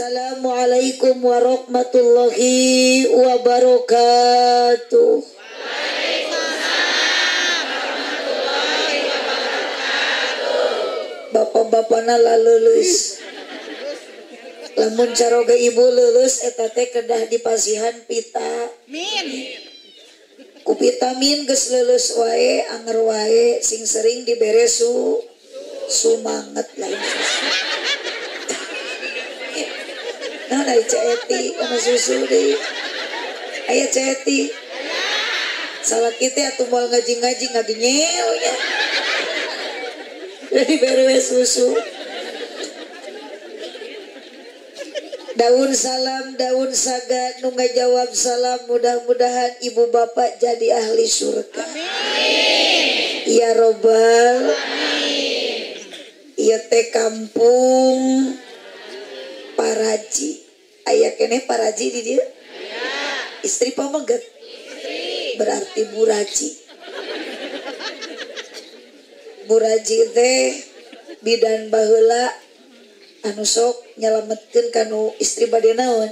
Assalamualaikum warahmatullahi wabarakatuh. Bapak-bapana lulus. Lamun caroga ibu lulus eta teh kedah dipasihan pita. Min. Ku vitamin geus lulus wae, anger wae sing sering dibere sumanget lain susu. Nah, dari Ceti sama susu deh. Aya Ceti. Salah kita atuh moal ngaji-ngaji ngagenyel nya. Jadi berewe susu. Daun salam, daun saga, nu ngajawab salam, mudah-mudahan ibu bapak jadi ahli surga. Amin. Ya robbal. Amin. Ieu teh kampung Paraji. Aya keneh Paraji di dieu? Aya. Istri pameget? Istri. Berarti Buraji. Buraji teh bidan baheula anu sok nyalametkeun kanu istri bade naon?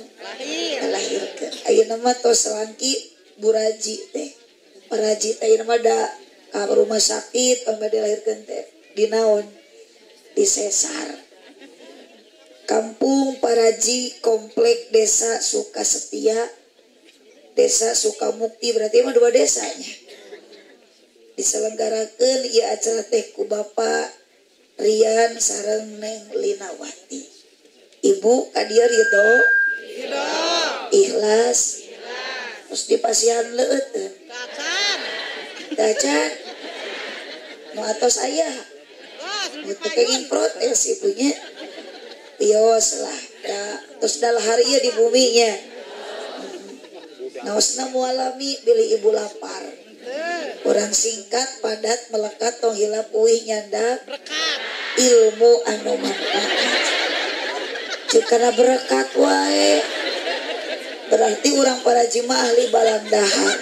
Lahirkeun. Ayeuna mah tos selangki Buraji teh. Paraji teh ayeuna mah da ka rumah sakit pan bade lahirkeun teh. Di naon? Di sesar. Kampung Paraji, komplek desa Sukasetia, desa Sukamukti, berarti mah dua desanya. Diselenggarakeun ieu acara teh ku Bapak Rian sareng Neng Linawati. Ibu kadieu ridho? Ridho. Ikhlas. Terus dipasihan leueut. Dacan. Nu atos aya. Nu teu kenging protes ibunya. Tios lah, terus dalam hari ya di buminya. Naosna mualami bilih ibu lapar. Kurang singkat, padat, melekat, tong hilap, uih, nyanda. Ilmu anu manfaat. Jika berkat wae. Berarti orang Paraji mah ahli balandahan.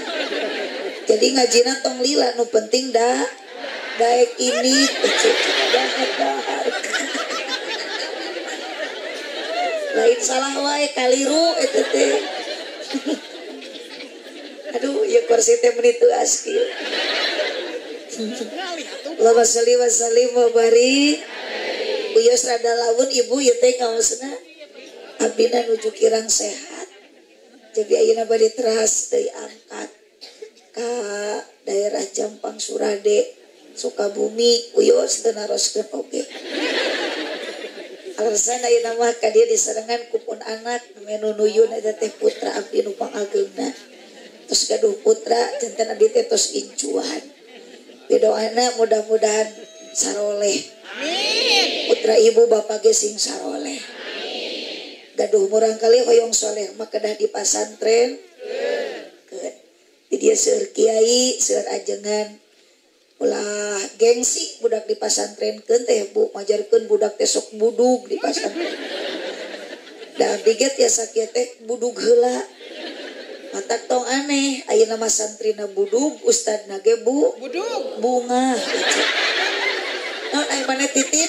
Jadi ngajina tong lila, nu penting dah. Daek ini, dahar. Lain salah wae kaliru eta teh. Aduh, ya kursi teh meuni teu askil. Allahumma shalli wa sallim wa barik. Uyos rada lamun ibu ieu teh kaosna abdina nuju kirang sehat. Jadi ayeuna bade teras deui angkat ka daerah Jampang Surade, Sukabumi, uyos teu naroskeun oge. Alasan ayeuna mah ka dieu disarengan ku pun anak menu nuyun eta teh putra abdi nu pangageungna. Tos gaduh putra janten abdi teh tos incuan. Pidoana mudah-mudahan saroleh. Amin. Putra ibu bapak ge sing saroleh. Amin. Gaduh murang kali hoyong soleh mah kedah di pasantren. Keun. Di dieu seueur kiai, seueur ajengan. Ulah gengsi budak di pasantrenkeun teh Bu, majarkeun budak teh sok budug di pasantren. Da abdi ge tiasa kieu teh budug heula. Matak tong aneh, ayeuna mah santrina budug, ustadna ge budug bunga. Naon aya maneh titin.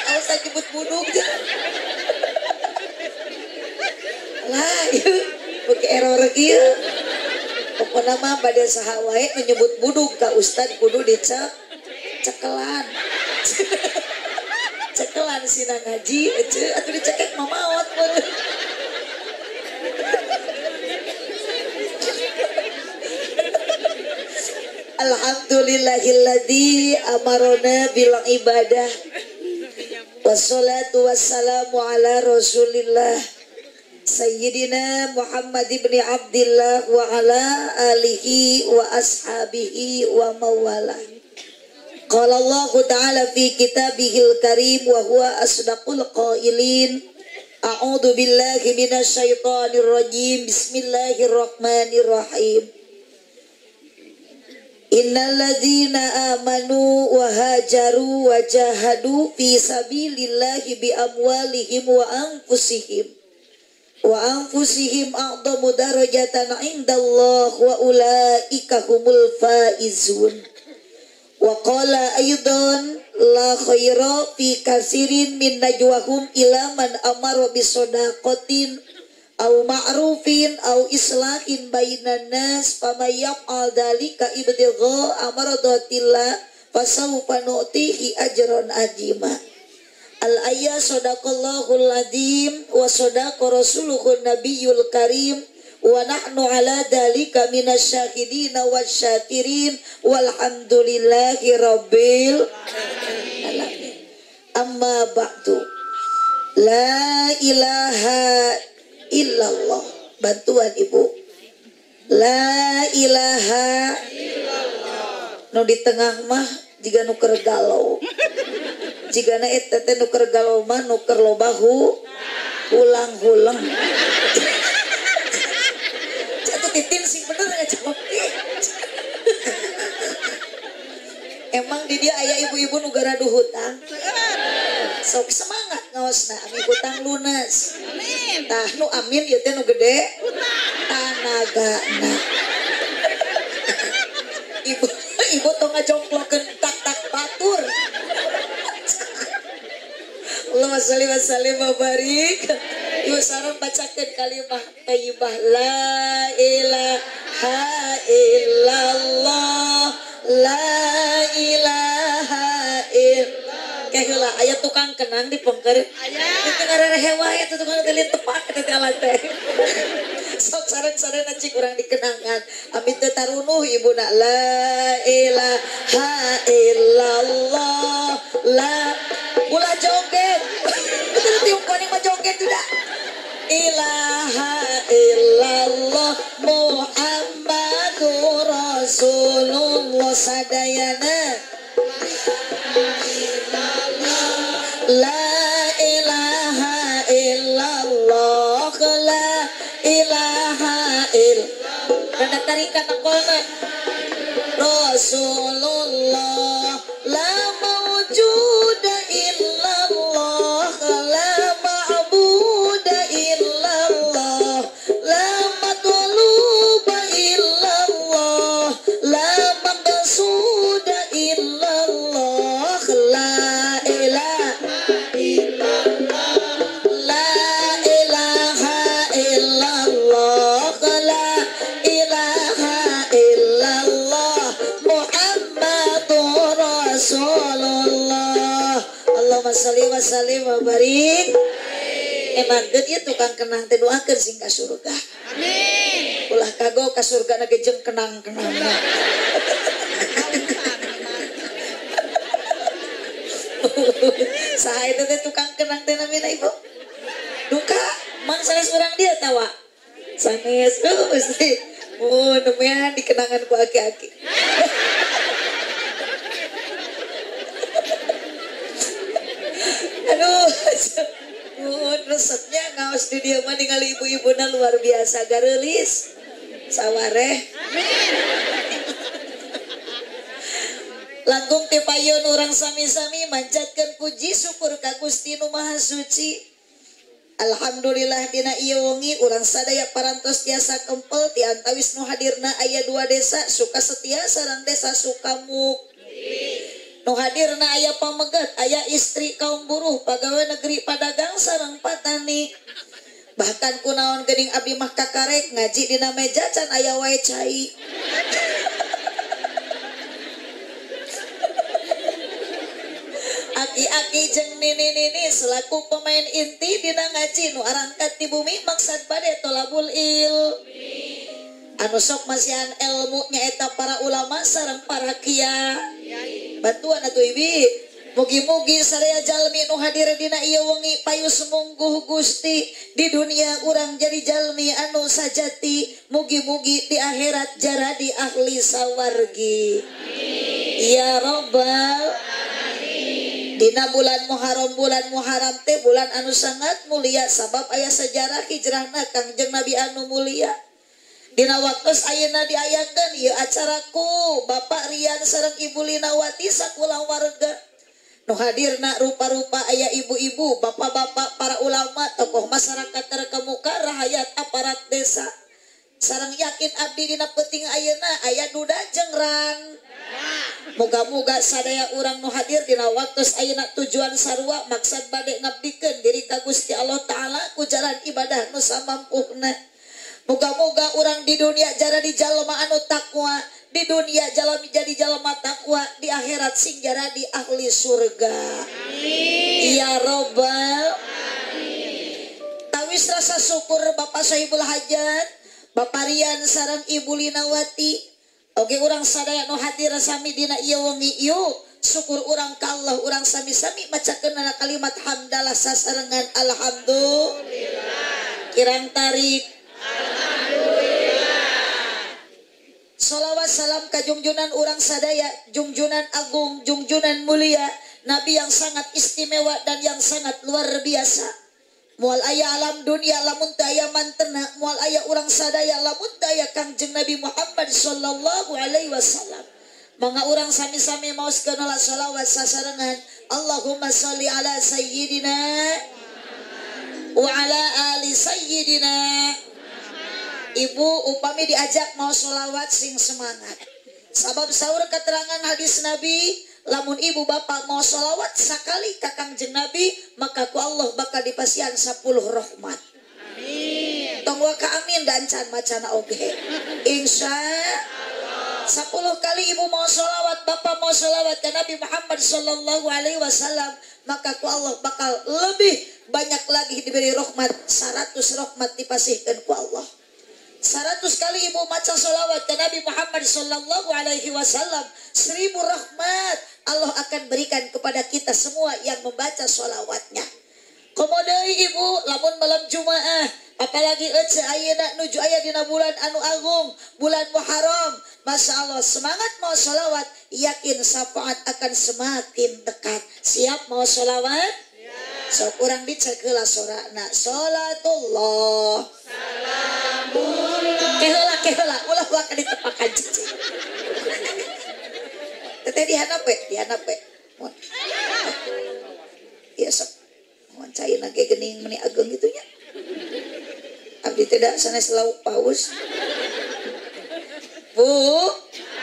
Aos nyebut budug jeung. Lah ieu beuki error kieu. Pokoknya mah pada saha wae menyebut budug ka ustad kudu cekelan. Cekelan sina ngaji atuh dicekek mamaot mun. Alhamdulillahilladzi amarona bil ibadah. Wassalatu wassalamu ala Rasulillah Sayyidina Muhammad ibn Abdillah wa ala alihi wa ashabihi wa mawala. Qala Allah Ta'ala fi kitabihil karim wa huwa asdaqul qailin. A'udzu billahi minasy syaithanir rajim. Bismillahirrahmanirrahim. Innal ladzina amanu wa hajaru wa jahadu fi sabilillahi bi amwalihim wa anfusihim a'dhamu darajatan 'indallah wa ulaika humul faizun. Wa qala aidan la khaira fi kasirin min najwahum ila man amara bisodaqatin au ma'rufin au islahin bainan nas famayab al dalika ibtigha amradatillah fasawfa nu'tihi ajran ajima. Al ayat sadaqallahul adzim wa sadaqa rasuluhun nabiyul karim wa nahnu ala dalika minasyahidina wasyakirin walhamdulillahi rabbil alamin. Amma ba'du, la ilaha illallah. Bantuan ibu, la ilaha illallah. Nu di tengah mah jiga nuker galau, jiga na eta teh nuker galau mah nuker lobahu ulang-ulang. Titin sih bener nggak jawab. Emang di dia ayah ibu-ibu nu garadu hutang. Sok semangat ngaosna ami hutang lunas. Tah nu amin ieu teh nu gede tanagana. Ibu tong ngajongklokeun tak batur. Allahumma shalli wa sallim wa barik. Ibu sareng bacakeun kalimah thayyibah la ilaha illallah, la ilaha illallah. Kaheula aya tukang kenang di pengker. Aya. Itu ngarerehe wae atuh tukang teh lieu tepak eta teh alat teh. Sok sareng-sareng cik urang dikenangan. Amit teu tarunuh ibuna la ilaha illallah, la ulah joget. Itu tiup kuning mah joget tidak. Ilaha illallah Muhammadur Rasulullah sadayana. La ilaha illallah, la ilaha illallah. Rada tarikan akolna Rasulullah la mawjuda illallah, la ma'buda illallah, la matluba illallah, la maqsuda illallah, la ilaha illallah, la ilaha illallah, la ilaha illallah Muhammadur Rasulullah. Allahumma shalli wa sallim wa barik. Emang dia tukang kenang teh doakeun sing ka surga. Amin. Ulah kago ka surga na jeung kenang-kenangna. Saha eta teh tukang kenang teh namina ibu? Duka, mang sanes urang dia tawa. Sanes mesti. Oh, nemean dikenangan ku aki-aki. Aduh, resepnya ngaos di dia mah ningali ibu-ibuna luar biasa gareulis. Sawareh. Langkung ti payeun urang sami-sami manjatkeun puji syukur ka Gusti Nu Maha Suci. Alhamdulillah dina ieu wengi urang sadaya parantos tiasa kempel ti antawis nu hadirna aya 2 desa Sukasetia sareng desa Sukamukti. Nu hadirna aya pamegat, aya istri kaum buruh, pagawe negeri padagang sareng patani. Bahkan kunaon geuning abdi mah kakarek ngaji dina meja can aya wae cai. Aki-aki jeung nini-nini selaku pemain inti dina ngaji nu arangkat di bumi maksad bade tolabul ilmi. Anu sok masihan ilmu nyaeta para ulama sareng para kiai. Bantuan atuh ibi. Mugi-mugi sadaya jalmi nu hadir dina ieu wengi payu sumungguh Gusti di dunia urang jadi jalmi anu sajati, mugi-mugi di akhirat jaradi ahli sawargi. Ya Rabbal dina bulan Muharram teh bulan anu sangat mulia sabab aya sejarah hijrahna Kangjeng Nabi anu mulia. Dina waktos ayeuna diayakeun ieu acaraku Bapak Rian sareng Ibu Linawati sakulang warga. Nu hadirna rupa-rupa aya ibu-ibu, bapak-bapak, para ulama, tokoh masyarakat terkemuka, rahayat aparat desa. Sareng yakin abdi dina peuting ayeuna aya duda jeung ran. Moga-moga sadaya urang nu hadir dina waktos ayeuna tujuan sarua maksud bade ngabdikeun diri ka Gusti Allah Ta'ala ku jalan ibadah nu samampuhna. Moga-moga urang di dunia jara di jalma anu takwa, di dunia jalmi jadi jalma takwa, di akhirat sing jara di ahli surga. Amin. Ya Rabbal Amin. Tawis rasa syukur Bapak Sohibul Hajat, Bapak Rian sareng Ibu Linawati. Oke urang sadaya nu hadir sami dina ieu wengi ieu syukur urang ka Allah urang sami-sami macakeun kalimat hamdalah sasarengan alhamdulillah. Kirang tarik alhamdulillah. Shalawat salam ka junjunan urang sadaya, junjunan agung, junjunan mulia, nabi yang sangat istimewa dan yang sangat luar biasa. Mual aya alam dunia lamun teu aya mantena, mual aya urang sadaya lamun teu aya Kangjeng Nabi Muhammad sallallahu alaihi wasallam. Mangga urang sami-sami maoskeun shalawat sasarengan Allahumma sholli ala sayyidina wa ala ali sayyidina. Ibu upami diajak mau sholawat sing semangat. Sabab saur keterangan hadis Nabi, lamun ibu bapak mau sholawat sakali ka Kangjeng Nabi, maka ku Allah bakal dipasihan 10 rahmat. Amin. Tong wa ka amin dan can macana oge. Insya Allah. 10 kali ibu mau sholawat, bapak mau sholawat ke Nabi Muhammad sallallahu alaihi wasallam, maka ku Allah bakal lebih banyak lagi diberi rahmat. 100 rahmat dipasihkan ku Allah. 100 kali ibu maca sholawat ke Nabi Muhammad sallallahu alaihi wasallam, 1000 rahmat Allah akan berikan kepada kita semua yang membaca sholawatnya. Komodai ibu lamun malam Jumaah, apalagi ece ayeuna nuju aya dina bulan anu agung, bulan Muharram, Masya Allah semangat mau sholawat, yakin syafaat akan semakin dekat. Siap mau sholawat? Sok urang dicek heula sorana salatullah salamullah keheula ulah ka ditepakan cicing teteh dihandap we mun ieu sok mun caina ge geuning meni ageng kitu nya abdi teh da sanes lauk paus Bu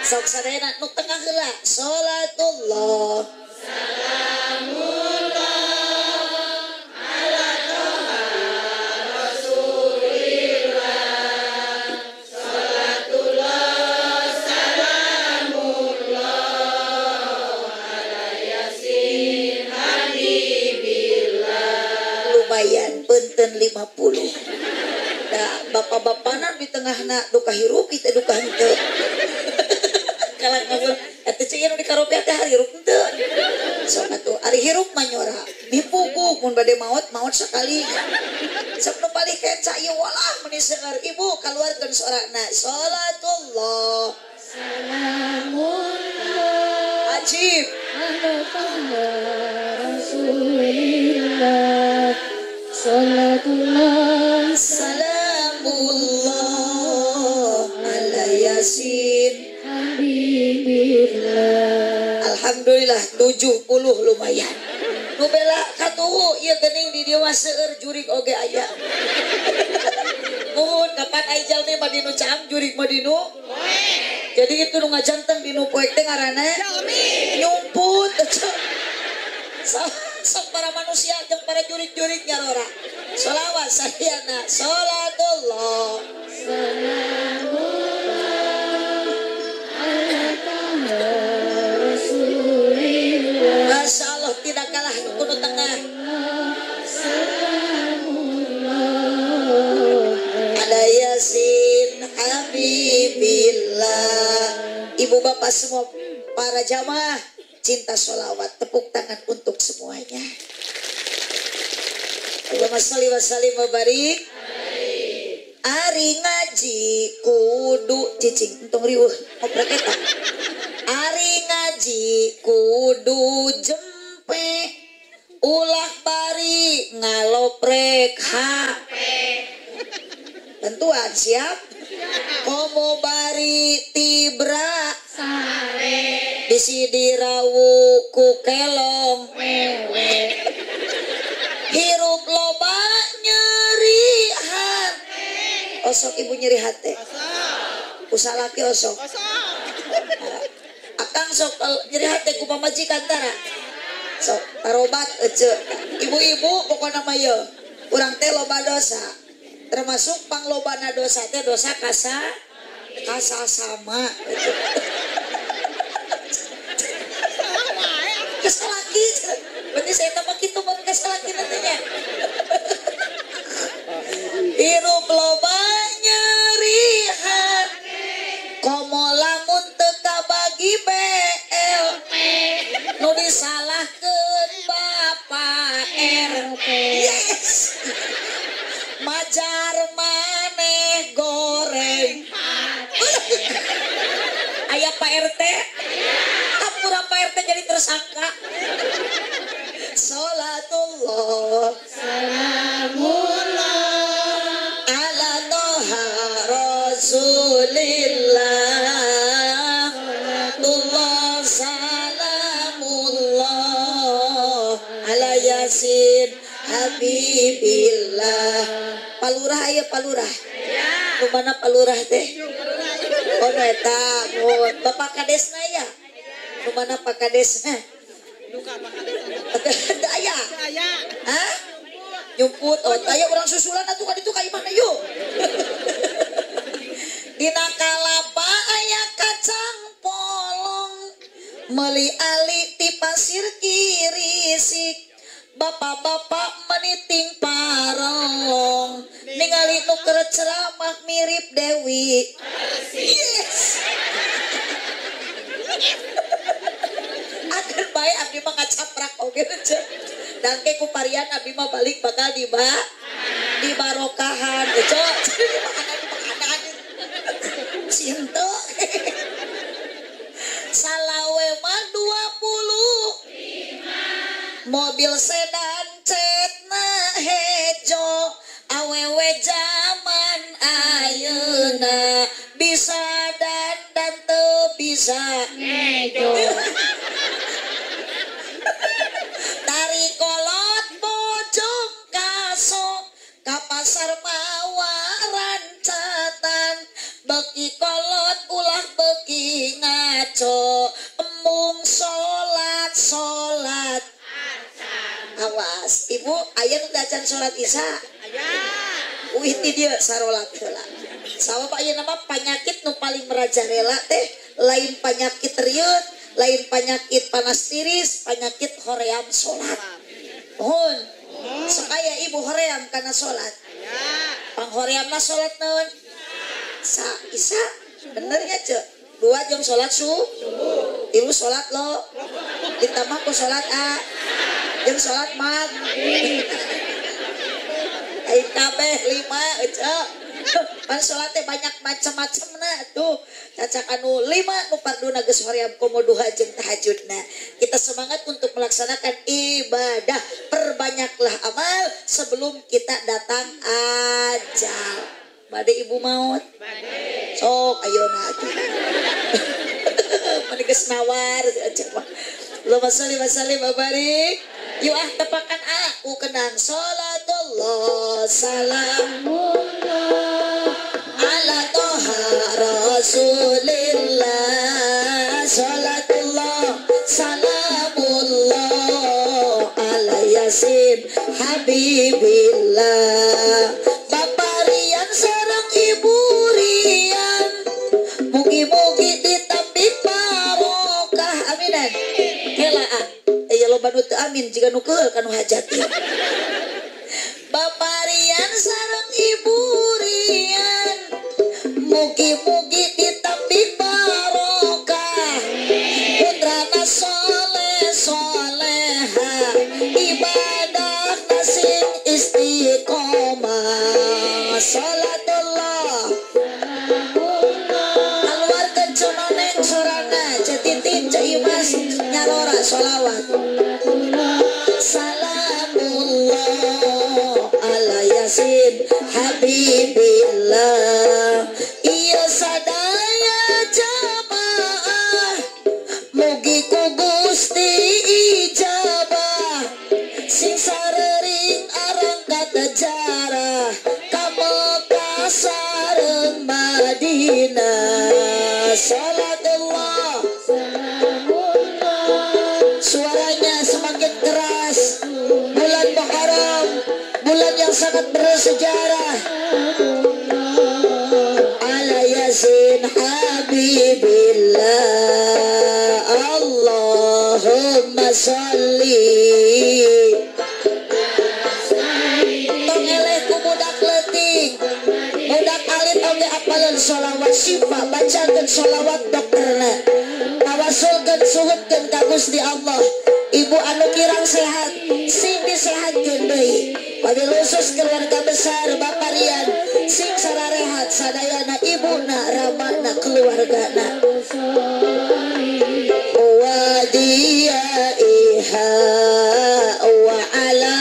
sok sadayana nu tengah heula salatullah salamullah penten 50. Da bapak-bapana di tengahna duka hirup kita duka henteu. Kalau ngomong atuh cing anu di karopiah teh hirup henteu. Sok atuh ari hirup mah nyora. Dipuguk mun bade maot sakali. Sok nu paling keca ieu walah meuni seueur ibu kaluarkeun sorana salatullah salamullah ajib ala rasulillah salatullah salamullah ala yasin habibillah. Alhamdulillah 70 lumayan. Nu bela katuhu ieu geuning di dieu seueur jurig oge aya. Nuhun kapan aya jalmi mah dinu caam jurig mah dinu poek. Jadi itu nu ngajanteng dinu poek teh ngaranna nyumput. Sok para manusia jeung para jurig-jurig nyarora. Sholawat sahyana salatullah salamullah ala rasulillah. Masya Allah tidak kalah kudu tengah salamullah ala yasin habibillah. Ibu bapak semua para jamaah cinta sholawat, tepuk tangan untuk semuanya. Allahumma sholli wa sallim wa barik. Ari ngaji kudu cicing entung riweuh ngoprek eta. Ari ngaji kudu jempe ulah bari ngaloprek HP. Tentuan siap? Komo bari tibra sare bisi dirawu ku kelong wewe hirup loba nyeri hate. Osok ibu nyeri hate osok usalaki osok akang sok jadi hati ku pamajikan tara sok tarobat ece ibu-ibu pokoknya mah ye urang teh loba dosa termasuk panglobana dosa teh dosa kasa sama ece kesalaki berarti saya tambah gitu buat kesalaki nantinya hirup loba nyerihan komo lamun teka bagi BL nu disalahkeun Bapak RT yes majar maneh goreng aya Pak RT kapura Pak RT jadi tersangka salatullah salamullah ala toha rasulillah salatullah salamullah ala yasin habibillah palurah aya palurah nu mana palurah teh oh eta mun bapak kadesna ya nu mana pak kadesna daya hah nyumput oh daya orang susulan atuh ka ditu ka imahna yuk dina kalapa aya kacang polong meuli ali ti pasir kirisik bapak-bapak meniting parelong ningali nu keur ceramah mirip Dewi yes akan bae abdi mah ngacaprak oge dan ke ku parian abdi mah balik bakal di barokahan cok di makanan cinta salawe mah 25 mobil sedan cetna hejo awewe zaman ayeuna bisa dan teu bisa hejo dari kolot bojong kaso ka pasar mawaran catan beki kolot ulah beki ngaco embung salat awas ibu aya nu dacan salat isya aya uih ti dieu sarolat heula sabab aya nama panyakit nu paling merajalela teh lain penyakit riut lain penyakit panas tiris penyakit hoream salat mohon sakaya ibu hoream kana salat panghoreamna salat naon sa isya bener ya ceu 2 jam salat subuh 3 salat lo ditambah ku salat jeung salat maghrib aing kabeh 5 ceu pan salat teh banyak macam-macamna tuh cacak anu 5 nu farduna geus hoream komo duha jeung tahajudna kita semangat untuk melaksanakan ibadah perbanyaklah amal sebelum kita datang ajal bade ibu maut bade sok ayeuna atuh mani geus nawar Allahumma sholli wa sallim wa barik yuk tepakan aku kenang salatullah salamullah ala toha rasulillah salatullah salamullah ala yasin habibillah bapak rian sareng ibu rian mugi-mugi ditambih barokah aminan heula ya loba nu teu amin jiga nu keul kanu hajati bapak rian sareng ibu rian mugi-mugi ditambih barokah putrana soleh soleha ibadah sing istiqomah salatullah keluarga cononeng sorana cetitin caimas nyalora sholawat salamullah ala yasin habibillah iya sadaya jamaah mugi ku Gusti ijabah sing sarering arang kata jarah ka Mekah sareng Madinah salatullah sejarah ala yasin habibillah Allahumma sholli tong eleh ku budak leuting budak alit oge apaleun sholawat syifa bacakeun sholawat dokterna tawasulkeun suhudkeun ka Gusti Allah ibu anu kirang sehat sing disehatkeun deui wabil khusus keluarga besar Bapak Rian sing sararehat sadayana ibuna ramana keluargana wa dia iha wa ala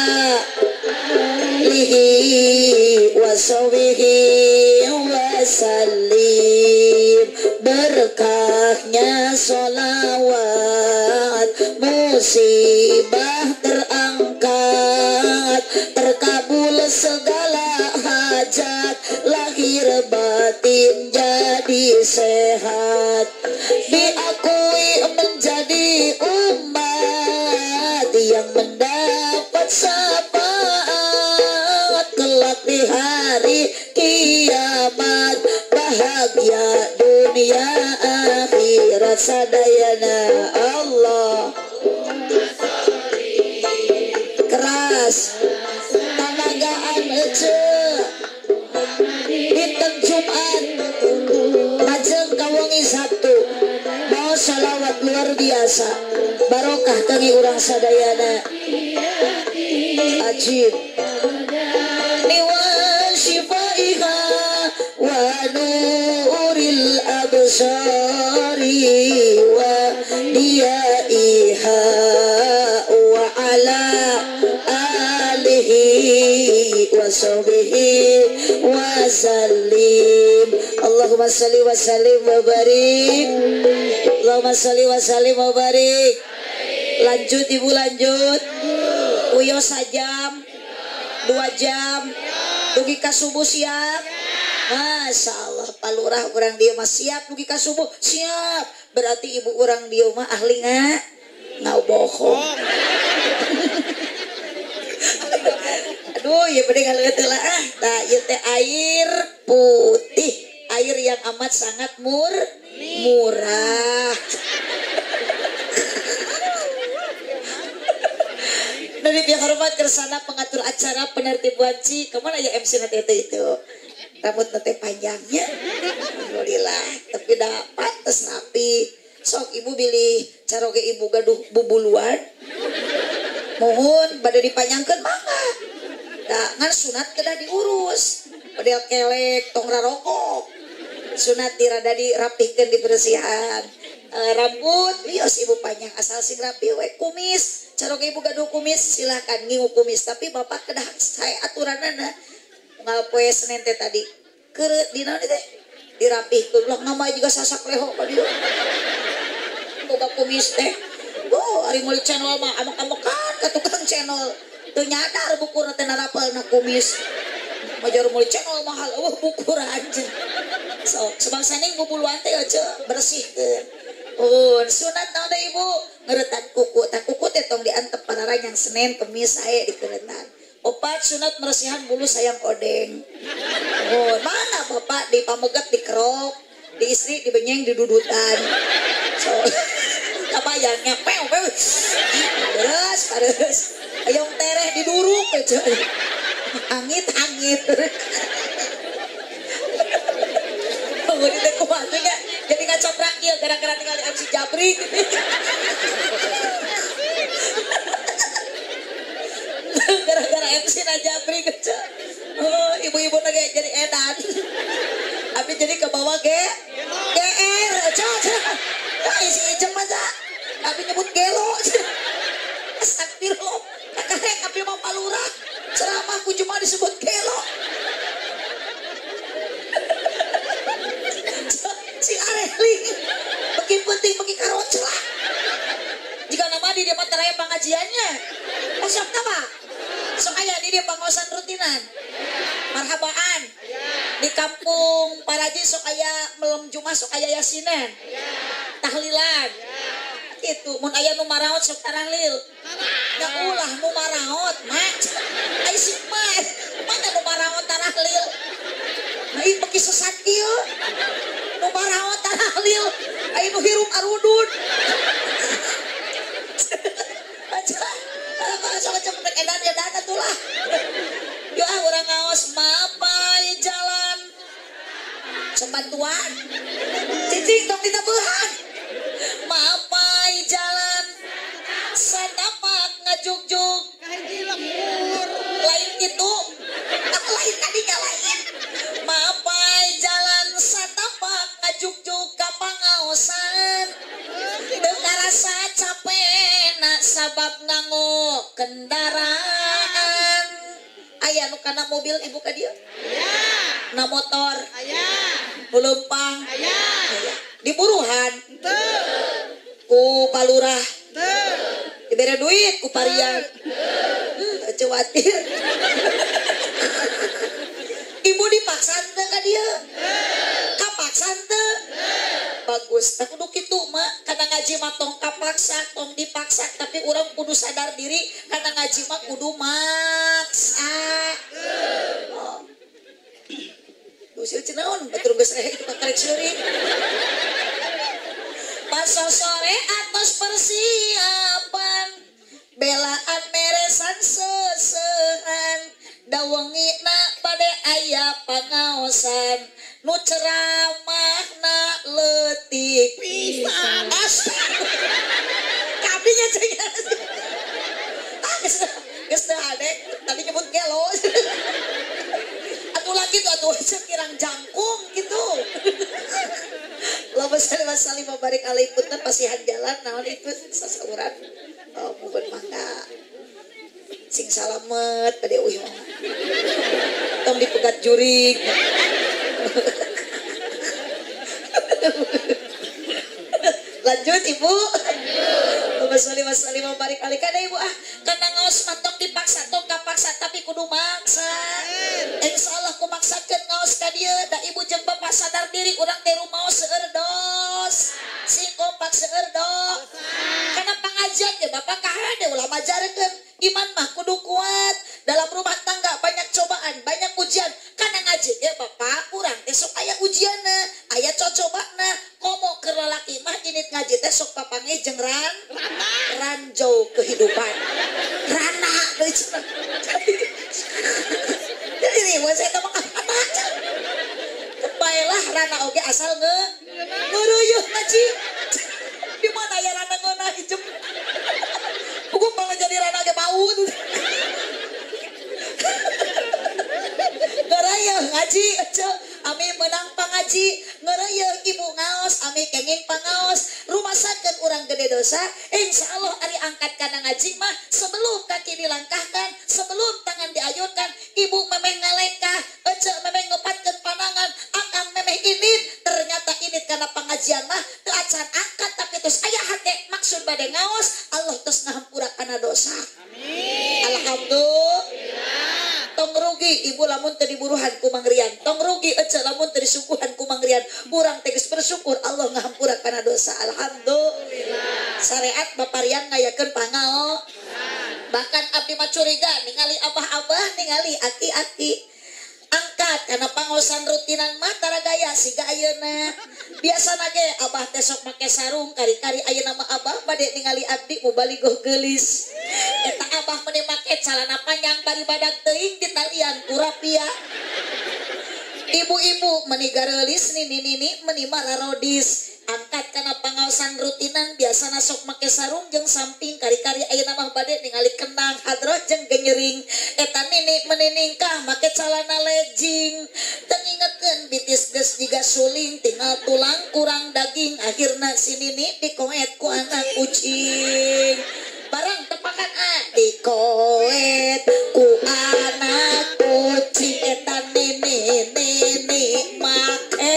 lihi wa sawbihi wa sallim berkahnya sholawat musibah terangkat terkabul segala hajat lahir batin jadi sehat diakui menjadi umat yang mendapat syafaat kelak di hari kiamat bahagia dunia akhirat sadayana Allah keras tanagaan ece dinten Jumat majeng kawangi Sabtu mau salawat luar biasa barokah tangi urang sadayana ajib niwa syifaiha wa nuril absari wa diaiha wa ala alihi wa sahbihi wa sallim Allahumma salli wa sallim wa barik Allahumma salli wa sallim wa barik lanjut ibu lanjut uyo sajam 2 jam dugi ka subuh siap Masya Allah palurah orang dia mah siap dugi ka subuh siap berarti ibu orang dia mah ahli ngau bohong aduh ya bener ngaleut lah nah ieu teh air putih air yang amat sangat murah dari pihak hormat kersana pengatur acara penertib wanci kemana ya MC nanti itu rambut nanti panjangnya alhamdulillah tapi dapat tes napi sok ibu pilih caroge ibu gaduh bubuluan mohon pada dipanjangkan mangga nah ngan sunat kedah diurus padahal kelek tong rarokok sunat tirada dirapihkan dibersihan rambut lios ibu panjang asal sing rapi we kumis caroge ibu gaduh kumis silahkan ngingu kumis tapi bapak kedah saya aturanana ngapoe Senin teh tadi keur dina teh dirapihkeun ulah nama juga sasak leho ka dieu boga kumis teh oh ari meuli channel mah amak-amakan ka tukang channel teu nyadar bukurna teh narapelna kumis majar meuli channel mahal bukur anjeun sok sebangsa ning bubuluan teh aja bersihkeun sunat naon deh ibu ngeretan kuku tak kuku teh tong diantep pararang Senin Kemis sae dikeretan opat sunat meresihan bulu sayang odeng mana bapak di pamegat dikerok di istri dibenyeng di dudutan so kabayangnya pew pares ayong tereh diduruk aja angit ini teh kumaha nya jadi ngacoprak ieu gara-gara tinggal di MC Jabri gara-gara MC na Jabri kerja ibu-ibu lagi jadi edan tapi jadi ke bawah GR nah isi ijem aja tapi nyebut gelo astagfirullah karek tapi mau palurah ceramahku cuma disebut gelo si Areli bagi penting bagi karocela jika nama di dia materaya pengajiannya masuk apa sok aya di dia pengawasan rutinan marhabaan di kampung Paraji sok aya melem Jumat sok aya yasinan tahlilan itu mun aya nu maraot sok tahlil nya ulah nu maraot mak ai sik mah mana nu maraot baraot tarahlil. Ai beki sesat kieu. Nu baraot tarahlil, ai nu hirup arudun. Macam edan atulah. Yo urang ngaos mapai jalan. Sebantuan. Cicing tong ditabehan. Mapai jalan. Satapak ngajugjug. Lain itu. Lain kadinya lain. Mapai jalan satapak ngajugjug ka pangaosan. Teu karasa capek na sabab nganggo kendaraan. Aya nu kana mobil ibu ka dieu? Aya. Na motor? Aya. Nu leumpang? Aya. Aya. Di buruhan? Teu. Ku palurah? Teu. Dibere duit ku parian? Teu. Cewatir. Ibu dipaksa teu ka dieu? Teu. Kapaksa teu? Bagus, tak kudu kitu mah kana ngaji mah tong kapaksa tong dipaksa tapi urang kudu sadar diri kana ngaji mah kudu maksa. Oh. Dusil cenaon batur geus rehe itu karek seuring. Pas sore atos persiapan belaan meresan seusehan dawengina bade aya pangaosan nu ceramahna leutik pisan. Kabinya cenah. Geus teu adek tadi nyebut gelo. Atuh lagi tuh atuh kirang jangkung gitu. Allahumma shalli wa sallim wa barik alaihi punten pasihan jalan naon itu sasauran. Oh, mugen mangga. Sing salamet tadi euy mah. Tong dipegat jurig. Lanjut ibu. Allahumma sholli wa barik alaihi kana ibu kana ngaos matong dipaksa tong kapaksa tapi kudu maksa. Insyaallah ku maksakeun ngaos ka dieu da ibu jeung bapak sadar diri urang teh rumaos seueur dos. Sing kompak seueur dos. Kana pangajian ge bapak kahade ulah majarkeun iman mah kudu kuat. Dalam rumah tangga banyak cobaan, banyak ujian. Kana ngaji ya bapak urang teh sok aya ujianna, aya cocobana. Komo keur lalaki mah init ngaji teh sok papange jeung ranjau kehidupan. Rana deui cenah. Jadi buat saya mah apa? Kebaelah rana oge asal ngeureueuh ngaji. Di mana ya rana ngeunah hijem? Buku banget jadi rana ge bau. Ngerayeuh ngaji ami menang pangaji ngerayeuh ibu ngaos ami kenging pangaos rumasakeun urang gede dosa insyaallah ari angkat kana ngaji mah sebelum kaki dilangkahkan sebelum tangan diayunkan ibu memeh ngalengkah ece memeh ngepatkeun panangan akang memeh init ternyata init kana pangajian mah teu acan angkat tapi terus aya hate maksud bade ngaos Allah terus ngahampura kana dosa amin alhamdulillah. Tong rugi ibu lamun teu diburuhan ku mangrian tong rugi ece lamun teu disuguhan ku mangrian urang teh geus bersyukur Allah ngahampura kana dosa alhamdulillah. Syariat baparian ngayakeun pangao bahkan abdi mah curiga ningali abah-abah ningali aki-aki angkat karena pangosan rutinan mah tara gaya siga ayeuna biasana ge abah teh sok make sarung kari-kari ayeuna mah abah bade ningali abdi mubaligoh geulis eta abah meuni make calana panjang bari badag teuing di talian ku rapia ibu-ibu meuni gareulis nini meuni mararodis angkat kana pangaosan rutinan biasana sok make sarung jeung samping kari-kari ayeuna mah bade ningali kendang hadroh jeung genyering eta nini meniningkah make calana legging teu ngingetkeun bitis geus jiga suling tinggal tulang kurang daging akhirna si nini dikoet ku anak kucing barang tepakan dikoet ku anak kucing eta nini make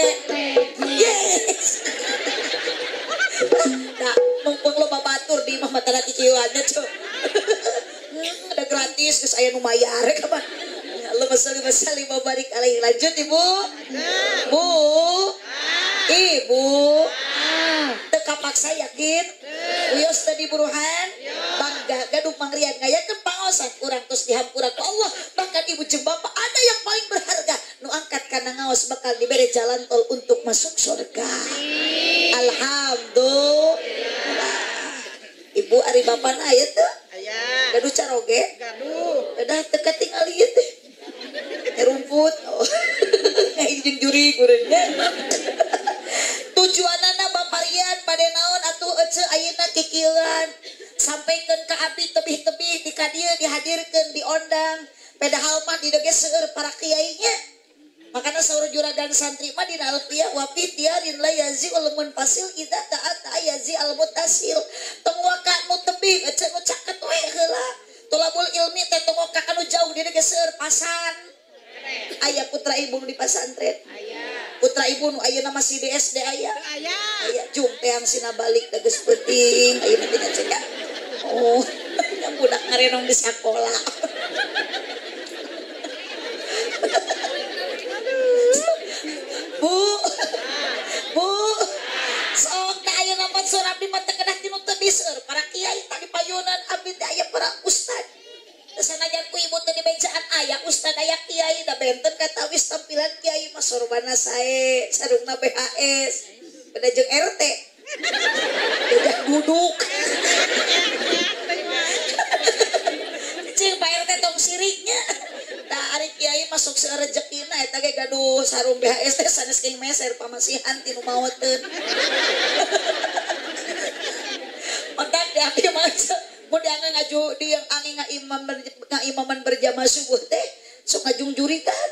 yes. Nah, mumpung lo babatur di mah mata laki kieuannya cuy. Ada gratis geus aya nu mayar kapan. Allahumma shalli wa sallim wa barik alaihi. Lanjut ibu. Bu. Ibu. Teu kapaksa yakin? Wios tadi buruhan. Bangga gaduh mangrian ngayakeun pangaosan urang tos dihampura ku Allah. Bahkan ibu jeung bapak ada yang paling maos bakal diberi jalan tol untuk masuk surga. Alhamdulillah. Ibu ari bapan aya teu? Aya. Gaduh caroge? Gaduh. Udah teu tinggal ieu teh. Rumput. Oh. Jeung juri gureunnya. Tujuanana baparian pada naon atuh ece ayeuna kikieuan. Sampaikan ke abdi tebih-tebih di kadieu dihadirkeun diondang. Padahal mah di dege seueur para kiainya. Makanya saur juragan santri mah dina alfiyah wa fi tiarin la yazi ulmun fasil idza ta'ata yazi al mutasil. Tong waka nu tebih ece nu caket we heula. Tolabul ilmi teh tong waka anu jauh di dege seueur pasan. Aya putra ibu di pesantren. Aya. Putra ibu nu ayeuna masih di SD aya. Aya. Aya jung teang sina balik teh geus peuting ayeuna teh ngecek. Oh, yang budak ngarenong di sekolah. Bu, sok da ayeuna mah sur abdi mah teu kedah tinu teu diseur para kiai tadi payunan abdi teh aya para ustad. Sanajan ku ibu teh di bejaan aya ustad aya kiai da benten katawis tampilan kiai mah sorbana sae sarungna BHS beda jeung RT. Beda duduk. Cing Pak RT tong siriknya. Da ari kiai masuk seueur rezekina eta ge gaduh sarung BHS teh sanes king meser pamasihan tinu maoteun. Mendak di abdi mah mun diangge ngaju di yang angin ngaimaman berjamaah subuh teh sok ngajung juri kan.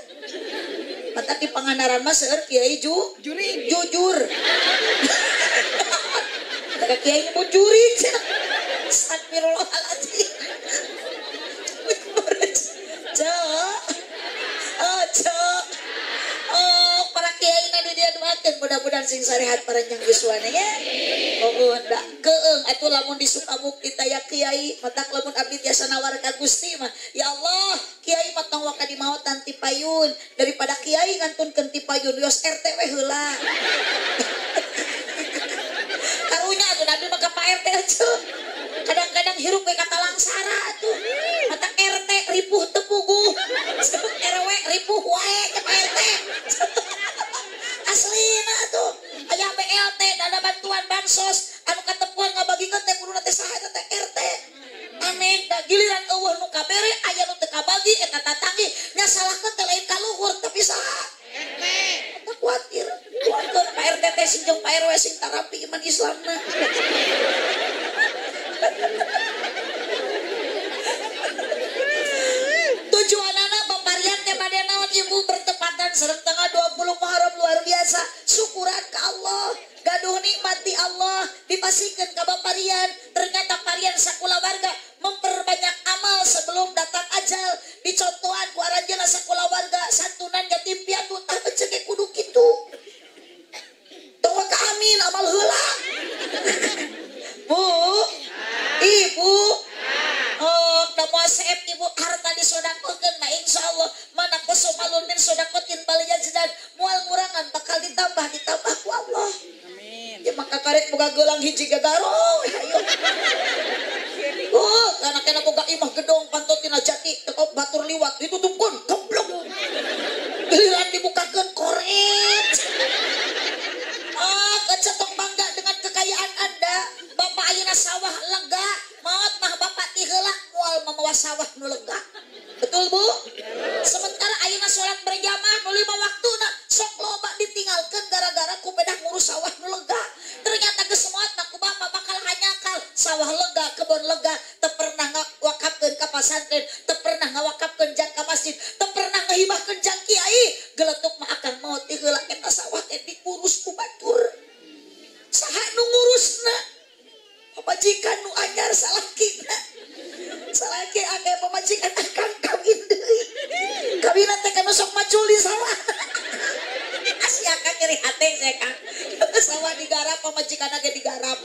Mendak di pangandaran mah seueur kiai juri jujur. Ada kiai mu juri. Astagfirullahaladzim. Para kiai na dia doakeun mudah-mudahan sing sarehat paranjang yuswana ya. Oh da keung atuh lamun di Sukabukti taya kiai matak lamun abdi tiasa nawar ka Gusti mah ya Allah kiai mah tong waka di maotan ti payun daripada kiai ngantunkeun ti payun yos RT we heula. Karunya atuh nabi mah ka Pak RT atuh. Kadang-kadang hirup we kata langsara atuh. Matak RT ripuh teu puguh. RW ripuh wae ka Pak RT. Aslina tuh aya BLT dana bantuan bansos anu katepuan ngabagikeun teh kudu teh saha teh RT. Aneh da giliran eueuh nu kabere aya nu teu kabagi eta tatanggi nya salahkeun teh lain ka luhur tapi saha RT. Eta kuatir Pak RT teh sing jeung Pak RW sing tarapi iman Islamna. Tujuanana baparian teh bade naon ibu bertepatan sareng tanggal 20 Muharram luar biasa syukuran ka Allah gaduh nikmati Allah dipasikeun ka baparian ternyata parian sakulawarga memperbanyak amal sebelum datang ajal dicontohan ku aranjeunna sakulawarga santunan yatim piatu tah ece ge kudu kitu tong ka amin amal heula. Bu ibu Seep ibu harta disodakokeun mah insyaallah mana kosomalun min sodakotin baliyan sedan moal ngurangan bakal ditambah ku Allah. Amin. Ya maka karek boga geulang hiji gagarong ayo. Oh, kana boga imah gedong pantut tina jati teu batur liwat ditutupkeun goblok. Giliran dibukakeun koret. Kecetok bangga dengan kekayaan Anda. Bapak ayeuna sawah lega, maot mah bapak ti heula moal mamawa sawah nu lega. Betul Bu? Sementara ayeuna salat berjamaah nu 5 waktuna sok loba ditinggalkeun gara-gara ku pedah ngurus sawah nu lega. Ternyata geus moot mah ku bapak bakal hanyakal sawah lega, kebon lega, teu pernah ngawakafkeun ka pasantren, teu pernah ngawakafkeun jang ka masjid, teu pernah ngahibahkeun jang kiai. Geletuk mah akan maot ti heula eta sawah teh diurus ku batur. Saha nu ngurusna? Pamajikan nu anyar salakina. Salaki age pamajikan akan kawin deui. Kawinna teh kana sok macul di sawah. Sia Kang nyeri hate saya Kang. Sawah digarap pamajikan age digarap.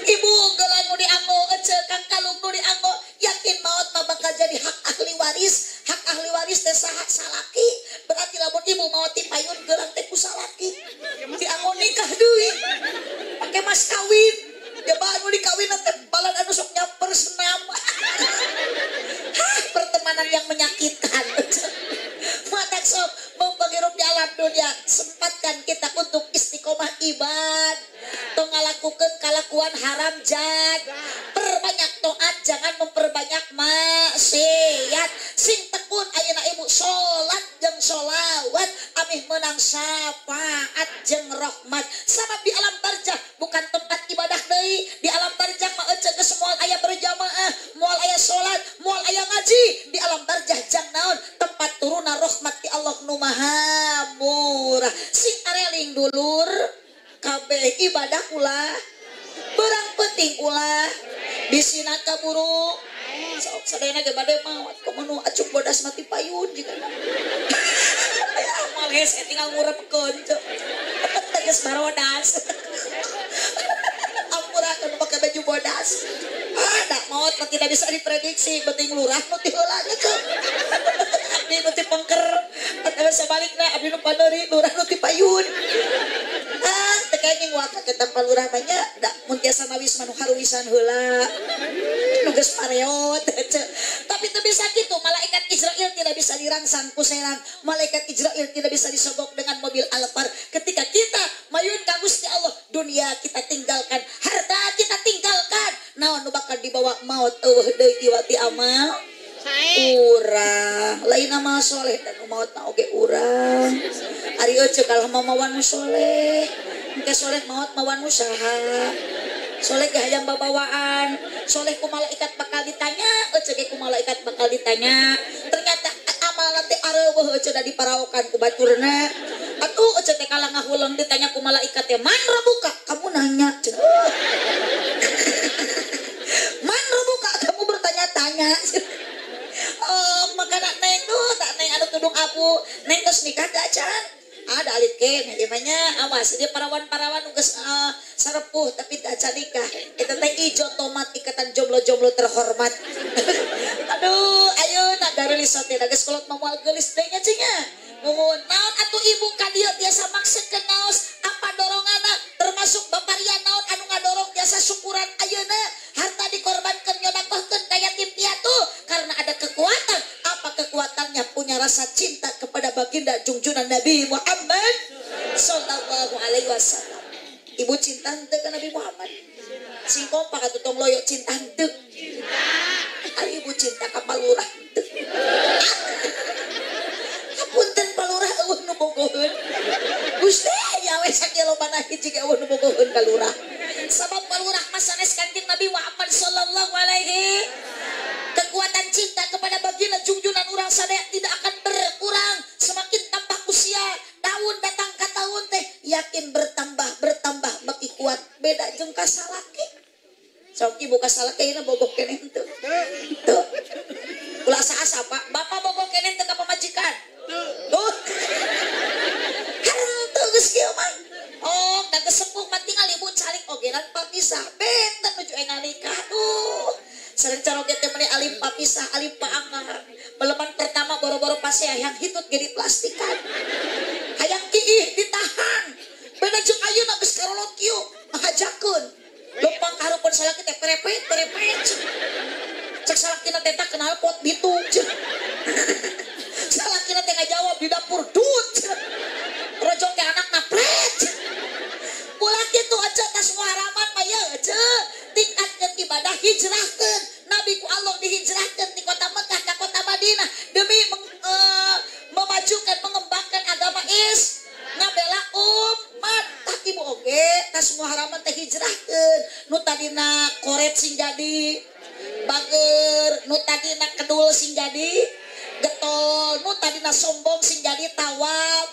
Ibu gelang nu dianggo ece Kang kalung nu dianggo yakin maot mah bakal jadi hak ahli waris. Hak ahli waris teh saha salaki. Berarti lamun ibu maot dipayun gelang teh ku salaki. Dianggo nikah deui. Pake mas kawin. Jabaan nu dikawin teh balan anu sok nyamper senam. Pertemanan yang menyakitkan. Matak sok dunia sempatkan kita untuk istiqomah ibad tong ngalakukeun kalakuan haram jad perbanyak taat jangan memperbanyak maksiat sing tekun ayeuna ibu salat jeung sholawat amih menang syafaat jeung rahmat sama di alam barzah bukan tempat ibadah deui di alam barzah mah eceuk geus moal aya berjamaah moal aya salat moal aya ngaji di alam barzah jang naon tempat turuna rahmat ti Allah nu maha murah sing areling dulur kabeh ibadah ulah barang penting ulah bisina kaburu sok sadayana ge bade maot komo acuk bodas mati payun jika amal hese tinggal ngurepkeun tegas barodas ampurakeun pakai baju bodas ada maot mah tidak bisa diprediksi penting lurah nu ti heula gitu abdi nu ti pengker atawa sabalikna abdi nu paneuri lurah nu ti payun teu kenging wae kita palurah mah nya da mun tiasa mawis manu haruwisan heula nu geus pareot tapi teu bisa kitu malaikat Israel tidak bisa dirangsang ku serang malaikat Israel tidak bisa disogok dengan mobil Alphard ketika kita mayun ka Gusti Allah dunia kita tinggalkan harta kita tinggalkan naon nu bakal dibawa maut eueuh deui iwati amal urang lain amal soleh dan maut mah oge urang ari euceuk kalah mawan nu soleh engke soleh maut mawan usaha soleh ge hayang babawaan soleh ku malaikat bakal ditanya euceuk ge ku malaikat bakal ditanya ternyata amal nanti areueuh euceuk da diparaokan ku baturna atuh euceuk teh kalah ngahuleung ditanya ku malaikat teh man rabuka kamu nanya man rabuka kamu bertanya-tanya makana neng tuh tak neng anu tudung apu neng geus nikah da acan ada alit ke gimana awas dia parawan-parawan geus sarepuh tapi tak acan nikah eta teh ijo tomat ikatan jomblo-jomblo terhormat aduh ayeuna garulis teh da geus kolot moal geulis deui nya cenah nuhun naon atuh ibu ka dieu tiasa maksudkeun naos apa doronganna termasuk baparian naon anu ngadorong tiasa syukuran ayeuna harta dikorbankeun nyodakohkeun ka yatim piatu karena ada kekuatan apa kekuatannya punya rasa cinta kepada baginda junjungan Nabi Muhammad sallallahu alaihi wasallam ibu cinta henteu ka Nabi Muhammad sing kompak atuh tong loyo cinta henteu ari ibu cinta ka palurah henteu punten palurah eueuh nu bogoheun Gusti ya we sakieu lobana hiji ge eueuh nu bogoheun ka lurah sabab palurah mah sanes Kanjeng Nabi Muhammad sallallahu alaihi kekuatan cinta kepada baginda junjungan urang sadaya tidak akan berkurang semakin tambah usia tahun datang ka tahun teh yakin bertambah beki kuat beda jeung ka salaki sok ibu ka salaki ayeuna bogoh keneh henteu tuh ulah saha Pak bapak bogoh keneh teu ka pamajikan tuh henteu geus kieu mah oh da geus sepuh mah tinggal ibu calik ogeran papisah benten nuju engal nikah sareng caroget teh meni alim papisah alim paanggar beleman pertama boro-boro pase hayang hitut ge diplastikan hayang kiih ditahan beda jeung ayeuna geus karolot kieu ngahajakeun leumpang kahareupeun salaki teh perepet cek salakina teh tak kenal pot bitung salakina teh ngajawab di dapur dut rojong teh anak napret ulah kitu aja tas muharaman mah ye aja tingkatkeun ibadah hijrahkeun nabi ku Allah dihijrahkeun ti kota Mekah ka kota Madinah demi memajukan mengembangkan agama ngabela umat tah ibu oge tas muharaman teh hijrahkeun nu tadina koret sing jadi bager nu tadina kedul sing jadi getol nu tadina sombong sing jadi tawab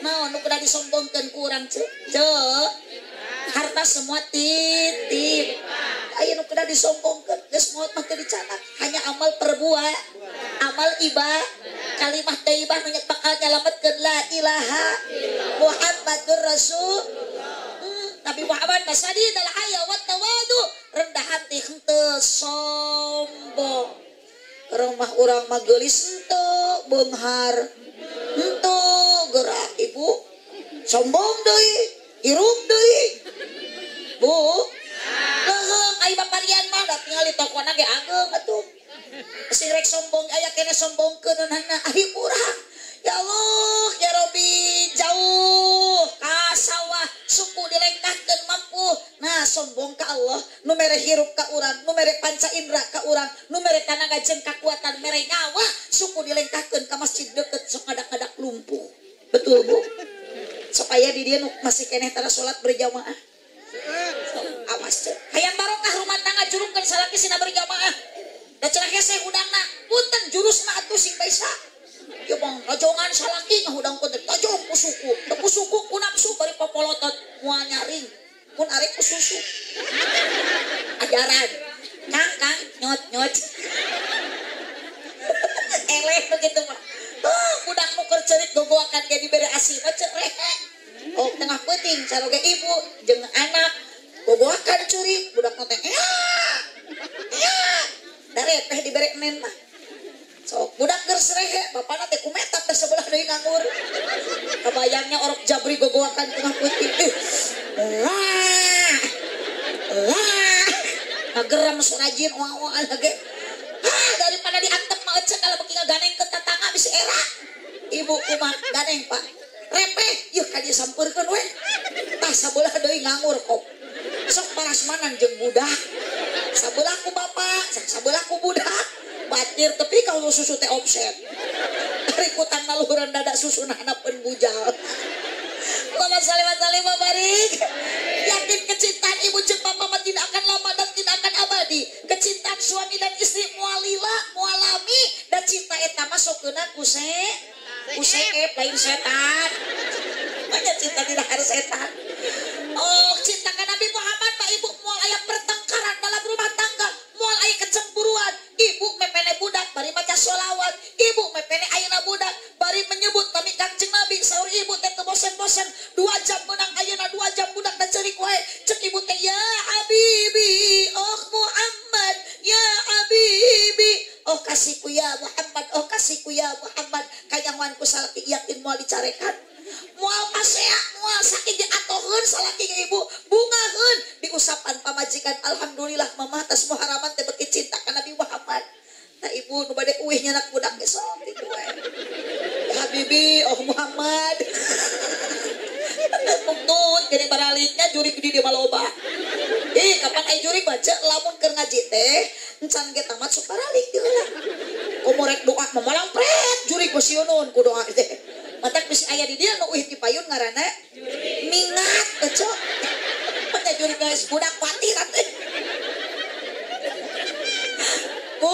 naon nu kudu disombongkeun ku urang ceuk harta semua titip aya nu kudu disombongkeun geus maot mah teu dicatat hanya amal perbuat amal ibadah kalimat thayyibah nu bakal nyalametkeun la ilaha Muhammadur Rasul Nabi Muhammad masadidal haya wa tawadu rendah hati henteu sombong rumah urang mah geulis henteu beunghar henteu gerak ibu sombong deui hirup deui bu leung ai baparian mah da tingali tokona ge ageung atuh sing rek sombong aya keneh sombongkeun nahanna ari urang ya Allah ya Rabbi sombong ka Allah, nu mere hirup ka urang, nu mere panca indra ka urang, nu mere tanaga jeung kakuatan mere nyawa, suku dilengkakeun ka masjid deukeut sok ngadak-ngadak lumpuh. Betul Bu? Supaya di dia masih keneh tara salat berjamaah. Awas teh. Hayang barokah rumah tangga jurungkeun salaki sina berjamaah. Da cenah hese hudangna, punten jurusna atuh sing baisa. Ya bang, rajongan salaki ngahudangkeun teh tajong ku suku. Teu ku suku ku nafsu bari popolotot moal nyaring. Mun arek ku susu. Ajaran. Kang, nyot. Eleh begitu mah. Budak nu keur ceurik gogoakan ge dibere asi mah ceuk rehe. Oh, tengah peuting saroge ibu jeung anak gogoakan curi budak teh. Ya. Darepeh dibere enen mah. Sok budak geus rehe, bapana teh kumetap teh sebelah deui nganggur. Kabayangnya orok jabri gogoakan tengah peuting. Ngageram surajin wah lagi. Daripada diantep mah ecek kalau beki ngaganeng ke tetangga bisi era. Ibu kumaha ganeng Pak. Repeh, yeuh ka dieu sampurkeun we. Tah sabelah deui nganggur kok. Sok parasmanan jeung budak. Sabelah ku bapak, sabelah ku budak. Batir tepi kalau susu teh offset. Ari kutang naluhuran dada susuna hanapeun bujal. Allahumma shalli wa sallim wa barik. Yakin kecintaan ibu jeung bapak mah tidak akan lama dan tidak akan abadi. Kecintaan suami dan istri mualila, mualami, dan cinta eta mah sokeuna kuseep lain setan. Banyak cinta tidak harus setan. Oh, cinta ka Nabi Muhammad mah ibu moal aya pertengkaran dalam rumah tangga, moal aya kecemburuan, ibu mepene budak bari maca sholawat, ibu mepene ayeuna budak bari menyebut nami Kangjeng Nabi saur ibu teh teu bosen-bosen 2 jam menang ayeuna 2 jam budak da ceurik wae ceuk ibu teh ya habibi oh Muhammad ya habibi oh kasihku ya Muhammad oh kasihku ya Muhammad kayanganku salaki yakin moal dicarekan moal pasea moal sakit diatoheun salaki ke ibu bungaheun diusapan pamajikan alhamdulillah mamah tas muharaman teh beki cinta ka Nabi Muhammad. Nah ibu nu bade uih nyenak budak ge sok kitu we. Ya habibi oh Muhammad. Nuntut gini baraliknya jurig di dia maloba. Kapan aya jurig baca lamun keur ngaji teh encan ge tamat sok baralik dieulah. Komo rek doa mamalang pret jurig bosieun ku doa teh. Matak bisi aya di dia nu uih ti payun ngaranna mingat cok. Pada jurig geus budak kuatir teh. Bu,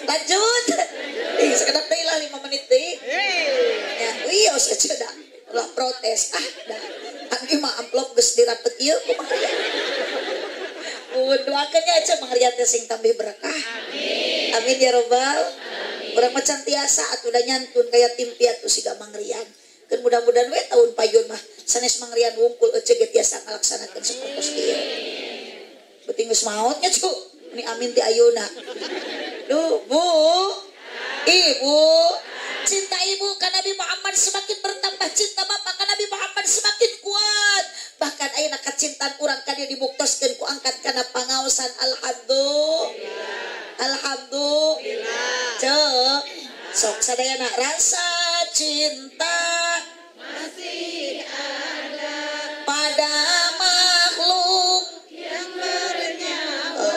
lanjut. Sekedap deui lah 5 menit deui. Ya, wios aja dah. Ulah protes dah. Abi mah amplop geus dirapet ieu kumaha. Doakeun nya aja mangrian teh sing tambah berkah. Amin. Amin ya robbal alamin. Urang macan tiasa atuh da nyantun kaya tim piatu siga mangrian. Keun mudah-mudahan we tahun payun mah sanes mangrian wungkul ece ge tiasa ngalaksanakeun sapertos ieu. Beuting geus maotnya cu. Ini amin ti ayeuna. Duh, Bu. Ibu, cinta ibu ka Nabi Muhammad semakin bertambah, cinta bapak ka Nabi Muhammad semakin kuat. Bahkan ayeuna kacintaan urang ka dieu dibuktoskeun ku angkat kana pangaosan alhamdulillah. Cek. Sok sadayana rasa cinta masih ada pada makhluk yang bernyawa.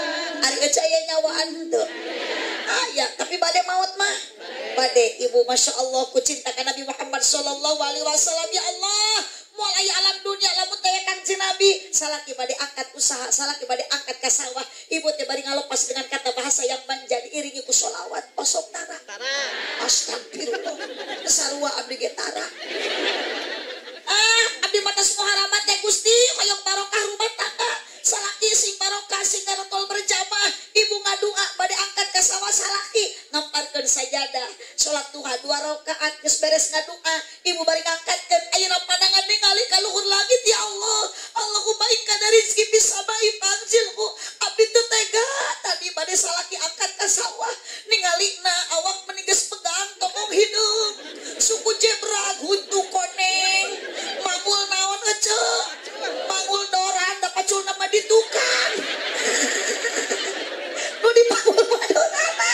Ari aya nyawaan teu. Ya, tapi bade maut mah. Bade ibu masya Allah ku cinta ka Nabi Muhammad sallallahu alaihi wasallam ya Allah. Moal aya alam dunia lamun teh Kangjeng Nabi, salaki bade angkat usaha, salaki bade angkat ka sawah. Ibu teh bari ngalopas dengan kata bahasa yang manja diiringi ku sholawat. Posok tara. Astagfirullah. Sarua abdi ge tara. Abdi matas muharamat teh Gusti, hoyong barokah rumah tangga. Salaki sing barokah sing garotol berjamaah, ibu ngadua bade angkat ka sawah salaki, ngamparkeun sajadah, salat duha 2 rakaat geus beres ngadua, ibu bari ngangkatkeun ayeuna pandangan ningali ka luhur langit ya Allah. Allahumma inka dari rizki bisabai panjilku. Abdi teu tega tadi bade salaki angkat ka sawah, ningalina awak meningges pegang tokong hideung. Suku jebra huntu koneng, mamul naon ece, mamul doran da pacul nama ditukang. Nu dipangul madonana.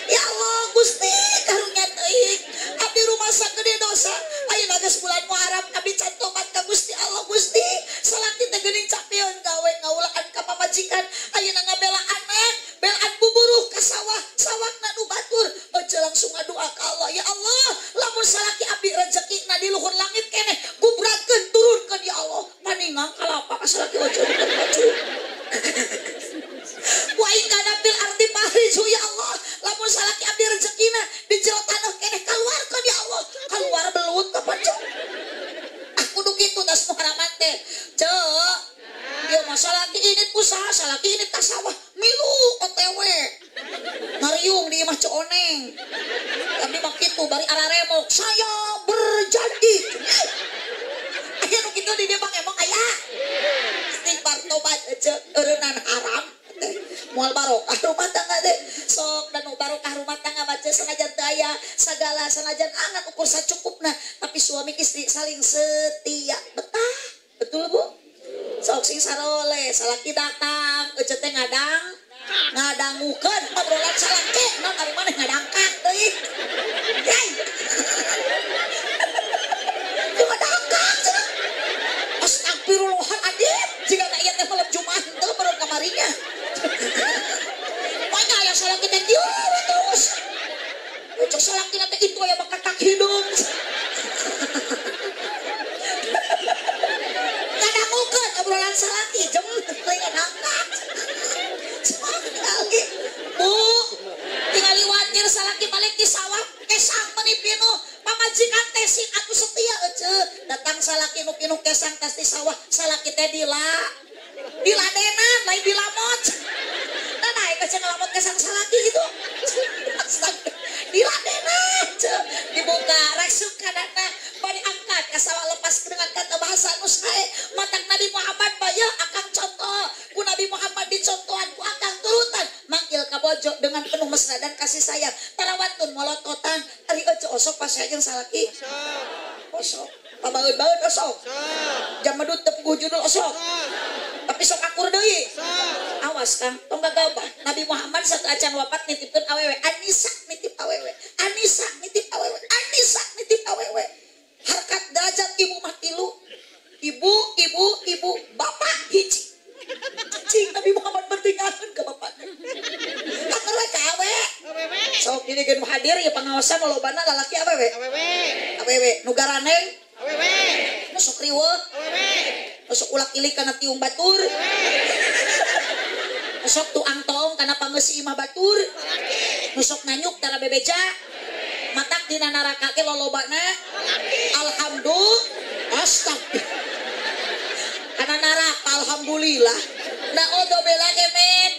Ya Allah Gusti karunya teuing. Abdi rumasa gede dosa. Ayeuna geus bulan Muharram abdi cantoman ka Gusti Allah Gusti. Salaki teh geuning capio sieun gawe ngaulaan ka pamajikan ayeuna ngabela anak belaan buburuh ka sawah sawahna nu batur aja langsung ngadua ka Allah ya Allah lamun salaki abdi rezekina di luhur langit keneh gubrakeun turunkeun ya Allah paningang kalapa ka salaki aja maju wa ingkana fil ardi fahriju ya Allah lamun salaki abdi rezekina di jero tanah keneh kaluarkeun ya Allah kaluar belut ka pancok aku nu kitu tas muharaman teh ceu dia masalah ini usaha salaki ini tasawah milu OTW ngariung di imah Oneng tapi mah kitu bari araremok saya berjanji aya nu kitu di dia bang emang aya istighfar tobat aja eureunnan haram teh moal barokah rumah tangga teh sok dan barokah rumah tangga baca sanajan teu aya sagala sanajan angan ukur sacukupna tapi suami istri saling setia betah betul Bu sok sing sarole salaki datang ece teh ngadangukeun obrolan salaki naon ari maneh ngadangkak teuing yai teu ngadangkak astagfirullahaladzim jika tak ieu teh malam Jumat teu baru kamarinya pokoknya aya salaki teh dieu terus cek salaki teh itu aya bakatak hidung obrolan salaki jeng lain angkat lagi Bu tinggal liwatir salaki balik di sawah kesang menipinu pamajikan tesin aku setia aja datang salaki nu pinu kesang tas di sawah salaki teh diladenan lain dilamot nah naik aja ngelamot kesang salaki gitu diladenan dibuka reksuk kadana bari angkat kasawa lepas dengan kata bahasa nu sae matak Nabi Muhammad bayal akang contoh ku Nabi Muhammad dicontohan ku akang turutan manggil ka bojo dengan penuh mesra dan kasih sayang tarawatun molototan ari ece osok pas jeung salaki osok pabaeud-baeud osok jam medut teu puguh judul osok tapi sok akur deui awas Kang tong gagabah Nabi Muhammad satu acan wafat nitipkeun awewe Anisa nitip awewe Anisa nitip awewe Anisa nitip awewe harkat derajat ibu mah tilu ibu bapak hiji cing Nabi Muhammad bertinggalkan ke bapaknya akan we ka awe sok ini gen hadir ya pengawasan lolobana lalaki awewe nu garaneng awewe nu sok riweuh awewe nu sok ulak ilik kana tiung batur nu sok tuang tong kana pangeusih imah batur nu sok nanyuk tara bebeja matak dina neraka ge lolobana alhamdulillah astagfirullah kana neraka alhamdulillah naudzubillah kemen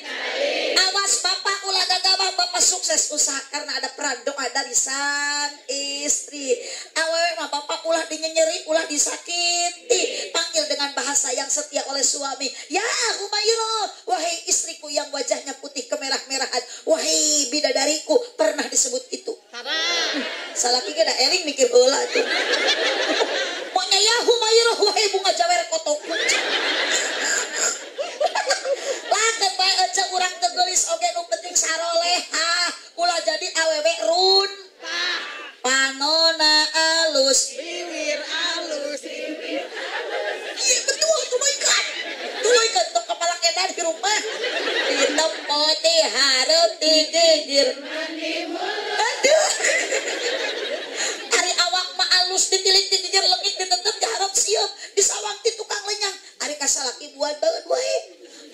awas bapak ulah gagabah bapak sukses usaha karena ada peran doa dari sang istri awewe mah bapak ulah dinyenyeri ulah disakiti panggil dengan bahasa yang setia oleh suami ya Humairah wahai istriku yang wajahnya putih kemerah-merahan wahai bidadariku pernah disebut itu salaki ge da eling mikir heula tuh pokoknya ya Humairah wahai bunga jawer kotoku lakeun bae ece urang teu geulis oge nu penting saroleha ulah jadi awewe run panona alus bibir alus iya betul tumaykan tok kepala kedan di rumah hitam putih hareup digigir aduh ari awak mah alus ditilik digigir leungit ditetep diharap sieup disawang ti tukang lenyang ari kasalaki buat banget wae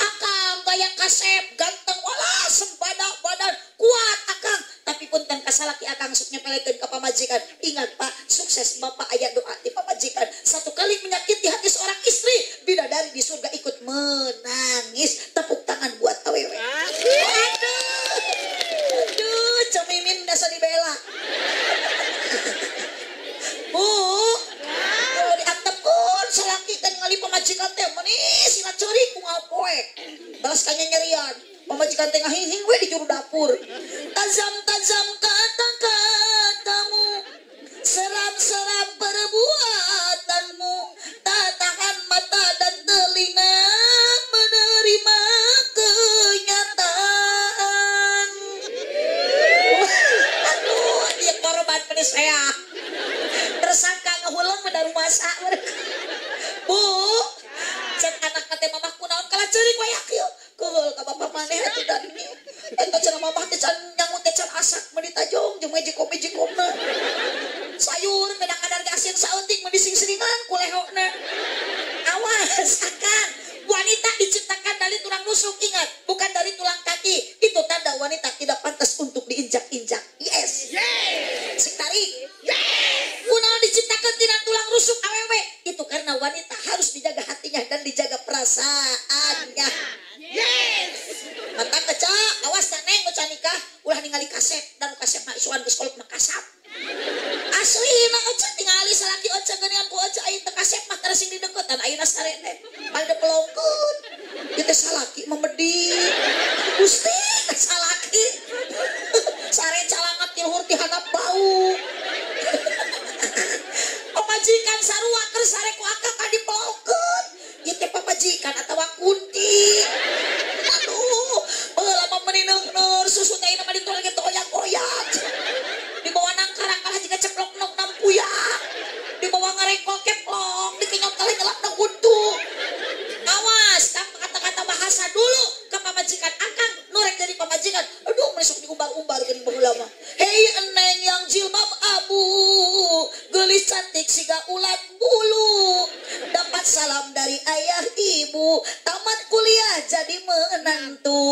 akang gaya kasep ganteng wala sembada badan kuat akang tapi punten kasalaki akang sok nyepelekeun ka pamajikan ingat Pak sukses Bapak aya doa di pamajikan satu kali menyakiti hati seorang istri bidadari di surga ikut menangis tepuk tangan buat awewe aduh cemimin dasa dibela Bu kalau diantepkeun salaki kan ngali pamajikan teh meuni sila ceurik ku ngapoe balas kanya nyerian pamajikan teh ngahing-hing we di juru dapur tajam-tajam kata-katamu seram-seram perbuatanmu tak tahan mata dan telinga menerima kenyataan aduh dia korban penis saya tersangka ngehuleng pada rumah Bu cek anak teh mamahku rusuk, ingat, bukan dari tulang kaki. Itu tanda wanita tidak pantas untuk diinjak-injak. Yes. Si tarik. Kunaon diciptakan tina tulang rusuk awewe? Itu karena wanita harus dijaga hatinya dan dijaga perasaannya. Mata keca, awas taneng keca nikah, ulah ningali kasep dan kasep mah isuan geus kolot mah kasap. Asli na oce tingali salaki oce geunian ku oce ayeuna teu kasep mah tara sing didengketan ayeuna sarene. Pada pelongkeun. Ieu teh salaki memedi. Gusti salaki. Sare calangat ti luhur ti handap bau. Pamajikan sarua keur sare ku akak ka dipelongkeun. Ieu teh pamajikan atawa kunti. Aduh, lama menineur susu teh mah ditolak ge toyak-toyak. Di bawah nangkarang kalah jika ceplok nok nampuya. Di bawah ngarengkol keplok, dikenyot kali ngelap na kuntu. Awas, kata-kata bahasa dulu ke pamajikan akang, norek dari pamajikan. Aduh, masuk diumbar-umbar geuning baheula mah. Hei eneng yang jilbab abu, gelis cantik siga ulat bulu. Dapat salam dari ayah ibu, tamat kuliah jadi menantu.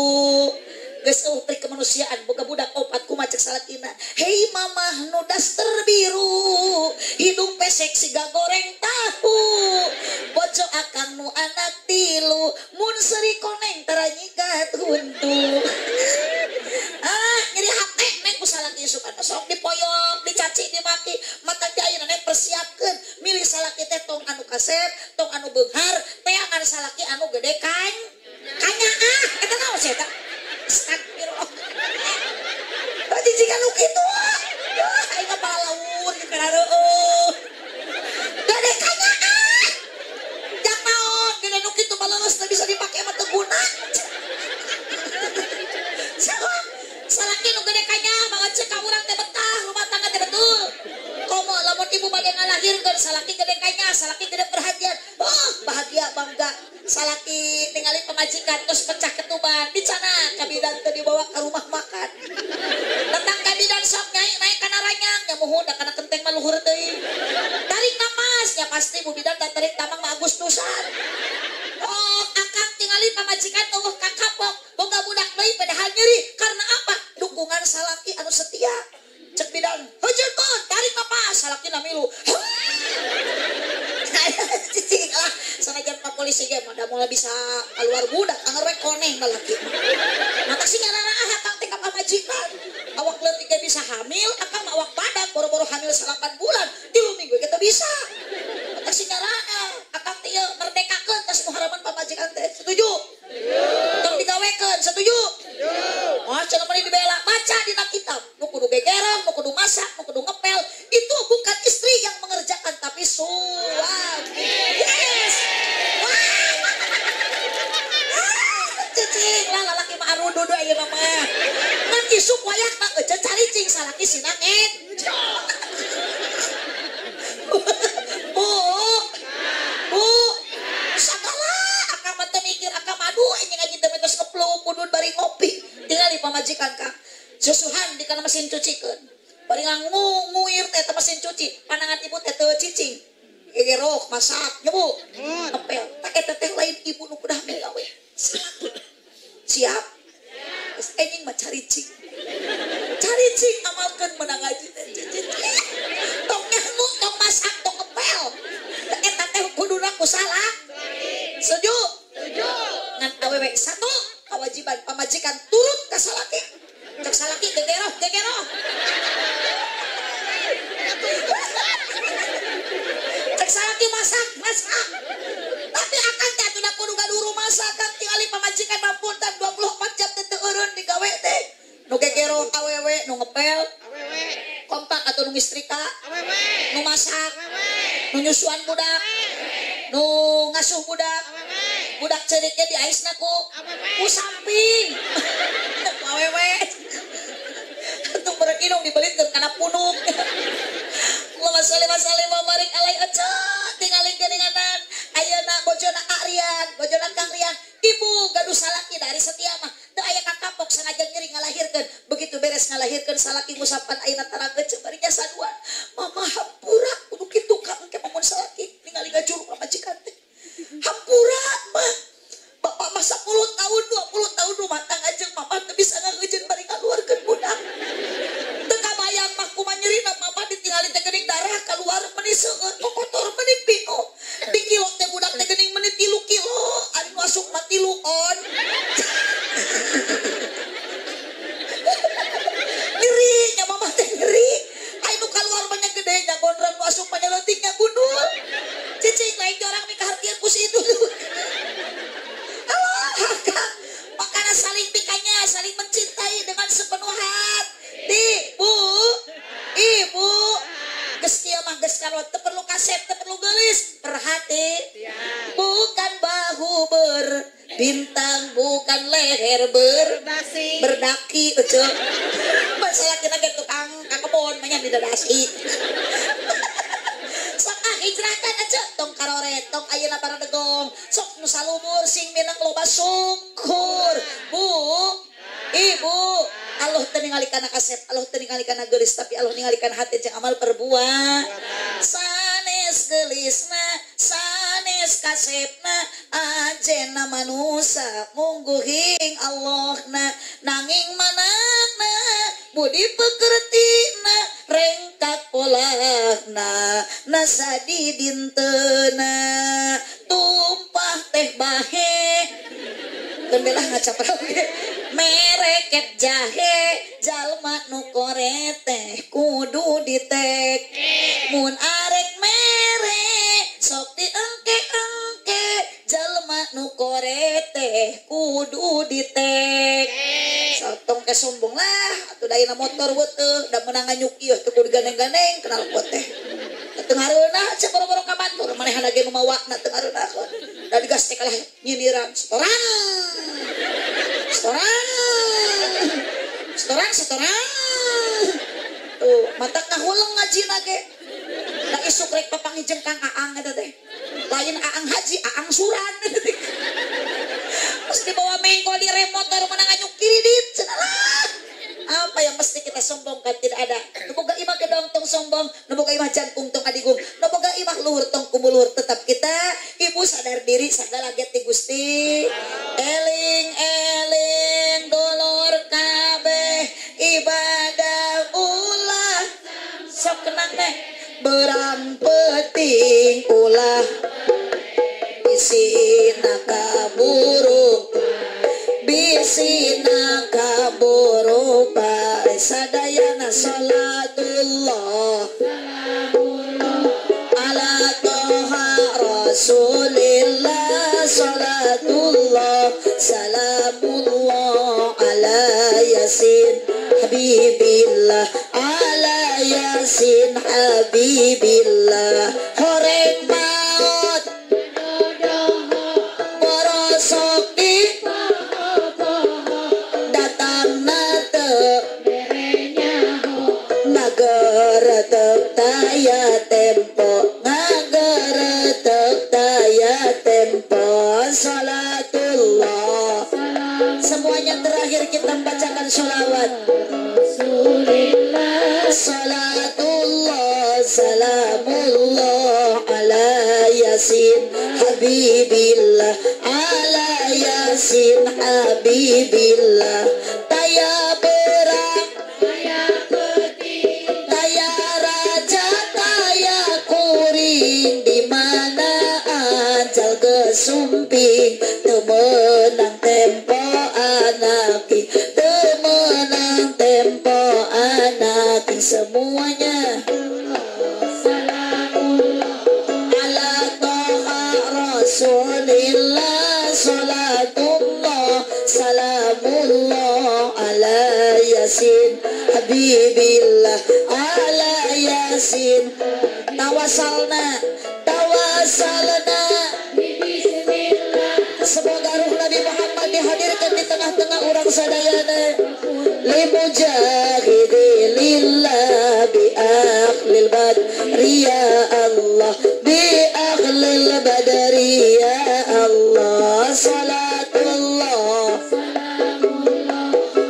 Geus trik kemanusiaan boga budak opat kumaha cek salakina. Hei mamah nu daster biru, hidung pesek siga goreng tahu. Bojo akang nu anak tilu, mun seri koneng tara nyigat huntu. Nyeri hate neng ku salaki sukan sok dipoyok, dicaci, dimaki. Mata teh ayeuna neng persiapkeun milih salaki teh tong anu kasep, tong anu beunghar, teangan salaki anu gede kanya eta naon sih eta? Astagfirullah. Tadi jika nu kitu. Aing kepala laur di karareueuh. Gede kanya jak naon gede nu kitu baleus teu bisa dipake mah teu guna. Salaki nu gede kanya banget cek ka urang teh betah rumah tangga teh betul. Komo lamun ibu bade ngalahirkeun salaki gede kanya, salaki gede perhatian. Bahagia bangga. Salaki tinggalin pemajikan terus pecah ketuban dicana kabidan teh dibawa ke rumah makan. Tentang kabidan sok nyai naik kana ranyang nya muhun da kana kenteng mah luhur teuing. Tarik napas nya pasti bu bidan da tarik tamang mah Agustusan. Oh, akang tinggalin pamajikan eueuh ka kapok boga budak deui padahal nyeri karena apa? Dukungan salaki anu setia. Cek bidan, "Heujeutkeun, tarik napas." Salaki na milu. Cicing lah sanajan pak polisi ge mah da moal bisa keluar budak anger we koneng balaki mata sing ngaranna akang teh ka pamajikan awak leutik ge bisa hamil akang mah awak badak boro-boro hamil 8 bulan 3 minggu ge teu bisa mata sing ngaranna akang teh merdekakeun tos muharaman pamajikan teh setuju tong digawekeun setuju oh cenah mani dibela baca dina kitab nu kudu gegerong nu kudu masak nu kudu ngepel itu bukan istri yang mengerjakan tapi suami. Yes. Cicing lah lalaki mah arududu ayeuna mah. Ngan isuk wayahna euceun caricing salaki sinangen. Bu. Sagala akang mah teu mikir akang madu anjing ngaji teh metos ngeplung kudun bari ngopi. Tinggal di pamajikan ka. Susuhan di kana mesin cucikeun. Bari nguir teh mesin cuci, panangan ibu teh teu cicing. Gegerok masak nya Bu. Ngepel. Tak eta teh lain ibu nu kudah gawe. Siap? Geus enjing mah caricing. Caricing amalkeun meunang ngaji teh. Tong nyamu, tong masak, tong ngepel. Eta teh kuduna ku salah. Setuju? Setuju. Ngan awewe satu kewajiban pamajikan turut ka salaki. Cek salaki gegeroh. Cek salaki masak. Tapi akan teh atuh kudu gaduh masak kan tingali pamajikan mampunten 24 jam teh teu eureun digawe teh. Nu gegeroh awewe, nu ngepel awewe. Kompak atuh nu ngistrika awewe. Nu masak awewe. Nu nyusuan budak nu ngasuh budak awewe. Budak ceurik ge diaisna ku samping. Awewe. Atuh beurang indung dibelitkeun kana punuk. Allahumma sholli wa sallim wa barik alaihi tingali geuninganan ayeuna bojona Aryan, bojona Kang Rian, ibu gaduh salaki dari setia mah teu aya kakapok sengaja nyeri ngalahirkeun. Begitu beres ngalahirkeun salaki ngusapan ayeuna tarageun ceuk bari saduan. Mama hampura kudu kitu ka engke mamun salaki ningali ngajuru pamajikan teh. Hampura mah. Bapak mah 10 tahun bintang bukan leher berdaki ece masalah kita ge tukang kakebon mah nya didadasi sok hijrahkan aja tong karoret tong ayeuna paradegong sok nu salumur sing minang loba syukur bu ibu Allah teu ningalikeun kasep Allah teu ningalikeun geulis tapi Allah ningalikeun hati jeung amal perbuat sanes geulisna sanes kasepna ajena manusia mungguhing Allahna nanging manakna budi pekertina rengkak polahna nasadi dinteuna tumpah teh bahe gendelah ngacapra mereket jahe jalma nu kore teh kudu ditek mun arek mere sok diengke-engke jalma nu kore teh kudu ditek sotong ke sombong lah atuh daina motor beuteung da meunang nganyuk ieu teu kudu gandeng-gandeng kenal pot teh teu ngareunah cek boro-boro ka batur manehna ge nu mawakna teu ngareunah da digas teh kalah nyindiran setoran tuh matak ngahuleng ngajina ge da isuk rek papangijeng Kang Aang eta teh lain Aang Haji Aang Suran terus dibawa mengkol di remote baru menang nganyuk kiri dit cenah apa yang mesti kita sombongkan tidak ada nu boga imah gedong tong sombong nu boga imah jantung tong adigung nu boga imah luhur tong kumuluhur tetap kita ibu sadar diri sagala get ti Gusti eling dulur kabeh ibadah ulah sok kenang teh berang peting ulah bisina kaburu bae sadayana salatullah ala toha rasulillah salatullah salamullah ala yasin habibillah ala yasin habibillah horeng maut borosok di datang nate ngageretek taya tempo ngageretek taya tempo salatullah semuanya terakhir kita membacakan sholawat salatullah salamullah ala yasin habibillah ala yasin habibillah taya berang taya raja taya kuring di mana anjal gesumping temenang tempo anaki temenang tempo anaki semuanya ala toha rasulillah salatullah salamullah ala yasin habibillah ala yasin tawasalna semoga ruh Nabi Muhammad dihadirkan di tengah-tengah orang sadayana limujahidi lillah bi akhlil badri ya Allah bi akhlil badri ya Allah salatullah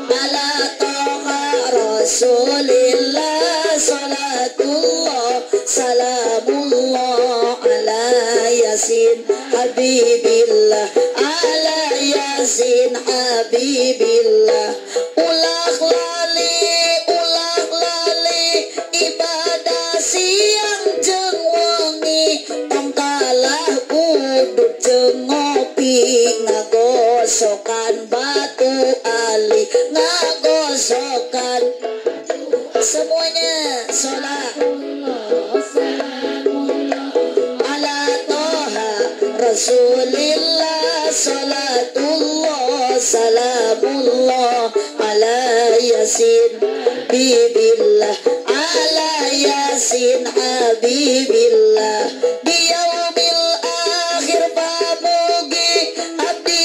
ala toha rasulillah salatullah salamullah ala yasin habibillah ala yasin habibillah ulah lali ibadah siang jeung wengi tongkalah udut jeung ngopi ngagosokan batu ali ngagosokan semuanya sholat ala toha rasulillah salatullah salamullah ala yasin bibillah ala yasin habibillah di yaumil akhir pamugi abdi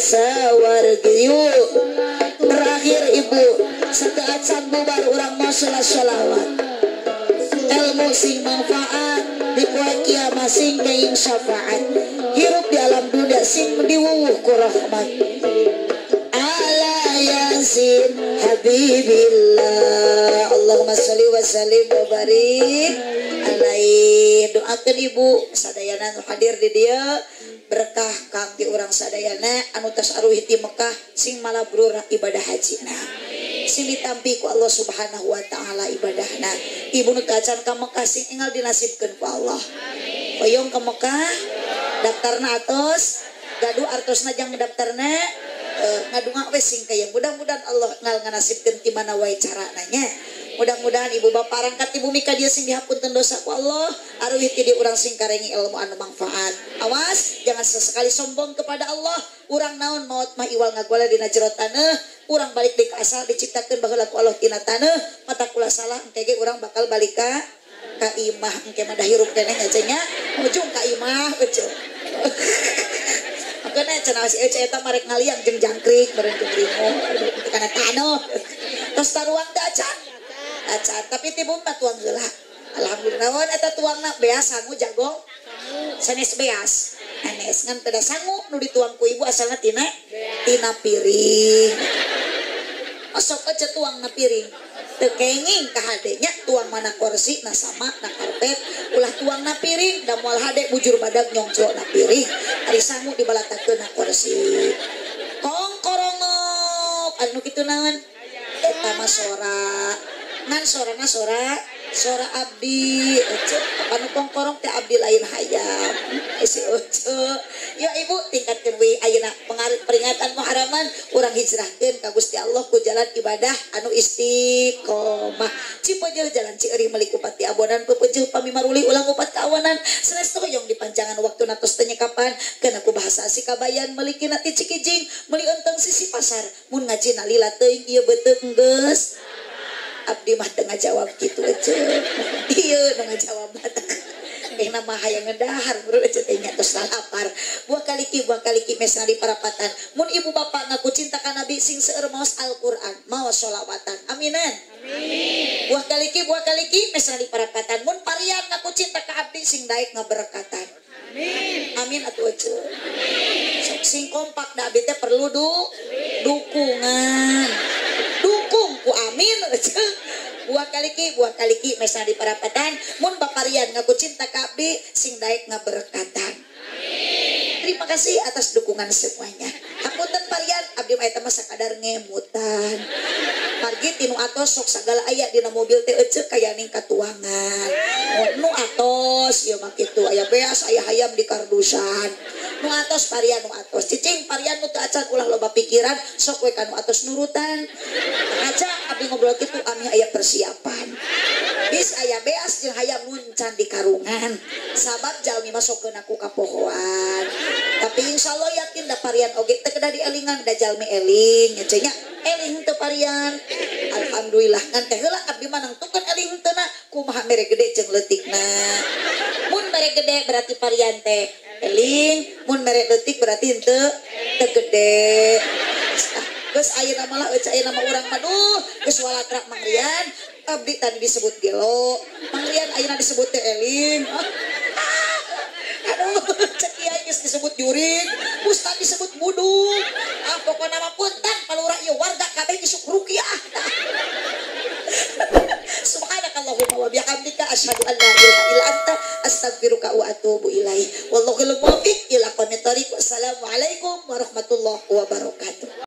sawargiyu. Terakhir ibu setelah can bubar urang mau sholawat ilmu sing manfaat di poe kiamat sing kaing syafaat hirup di alam dunia sing diwuwuh ku rahmat ala yasin habibillah Allahumma sholli wa sallim wa barik alaihi. Doakeun ibu sadayana nu hadir di dieu berkah kangge urang sadayana anu tos aruh ti Mekah sing malabrur ibadah hajina sing ditampi ku Allah Subhanahu wa taala ibadahna. Ibu nu tacan ka Mekah sing enggal dinasibkeun ku Allah. Hoyong ka Mekah daftarna atos gaduh artosna jang daftarna ngadunga we sing kaya mudah-mudahan Allah ngal nganasibkeun ti mana wae carana nya. Mudah-mudahan ibu bapak rangkat ibu mika dia sing dihapunten dosa ku Allah aruh ti di urang sing karengi ilmu anu manfaat. Awas jangan sesekali sombong kepada Allah. Urang naon maut mah iwal ngagola dina jero taneuh, urang balik deui ka asal diciptakeun baheula ku Allah tina taneuh, mata kula salah engke ge urang bakal balik ka imah engke mah dah hirup keneh nya cenah ujung ka imah ujung. Makana cenah si Ece eta marek ngaliang jeung jangkrik bareng jeung ringo kana taneuh. Tos taruang teh acan. Tapi tibum mah tuang heula. Alhamdulillah naon eta tuangna beas sangu jagong. Sanes beas. Anes ngan teu da sangu nu dituang ku ibu asalna tina piring. Osok aja tuang na piring. Teu kenging ka hade nya tuang mana kursi na sama na karpet ulah tuang na piring da moal hade bujur badag nyongclo na piring. Ari sangu dibalatakeun na kursi. Kongkorongok anu kitu naon? Eta mah sora. Ngan sorana sora abdi ece anu kongkorong teh abdi lain hayam si oce ya ibu tingkatkeun we ayeuna peringatan Muharraman urang hijrahkeun ka Gusti Allah ku jalan ibadah anu istiqomah cipeujeul jalan Cieuring meuli ku pati abonan peupeujeuh pamimaruli ulang upat kaawanan sanes hoyong dipanjangan waktuna tos teu nyekapan keun aku bahasa sikabayan meuli kina ti Cikijing meuli enteng sisi pasar mun ngajina lila teuing ieu beuteung geus abdi mah tengah jawab gitu aja iya tengah jawab nama hayang ngedahar bro aja tanya terus lapar buah kaliki mesna di parapatan mun ibu bapak ngaku cinta ka nabi sing seueur maos Al-Qur'an maos sholawatan aminan amin buah kaliki mesna di parapatan mun parian ngaku cinta ka abdi sing daek ngaberkatan amin atuh aja sok sing kompak da abdi teh perlu dukungan dukung ku amin buah kaliki mesna di parapatan mun baparian ngaku cinta ka abdi sing daek ngaberkatan terima kasih atas dukungan semuanya hapunten parian abdi mah eta mah sakadar ngemutan margi tinu atos sok sagala aya dina mobil teh eceuk kaya ning katuangan nu atos ieu mah kitu aya beas aya hayam di kardusan nu atos parian nu atos cicing parian nu teu acan ulah loba pikiran sok we ka nu atos nurutan aja abdi ngobrol kitu ami aya persiapan bis aya beas jeung hayam nun can di karungan sabab jalmi mah sok keun aku ka pohoan tapi insyaallah yakin da parian oge teu kedah dielingan da jalmi eling nya nya eling teu parian alhamdulillah ngan teh heula abdi mah nangtukeun eling teu na kumaha mere gede jeung leutikna mun mere gede berarti parian teh eling mun mere leutik berarti henteu teu gede geus ayeuna malah ayeuna mah urang mah duh geus walatrak mangrian abdi tadi disebut gelo mangrian ayeuna disebut teh eling aduh cek ieu geus disebut jurig ustad disebut mudug pokona mah punten palura ieu warga kabeh isuk ruqyah subhanakallahumma wa bihamdika asyhadu an la ilaha illa anta astaghfiruka wa atubu ilaik wallahu muwaffiq ila aqwamit thoriq wassalamu alaikum warahmatullahi wabarakatuh.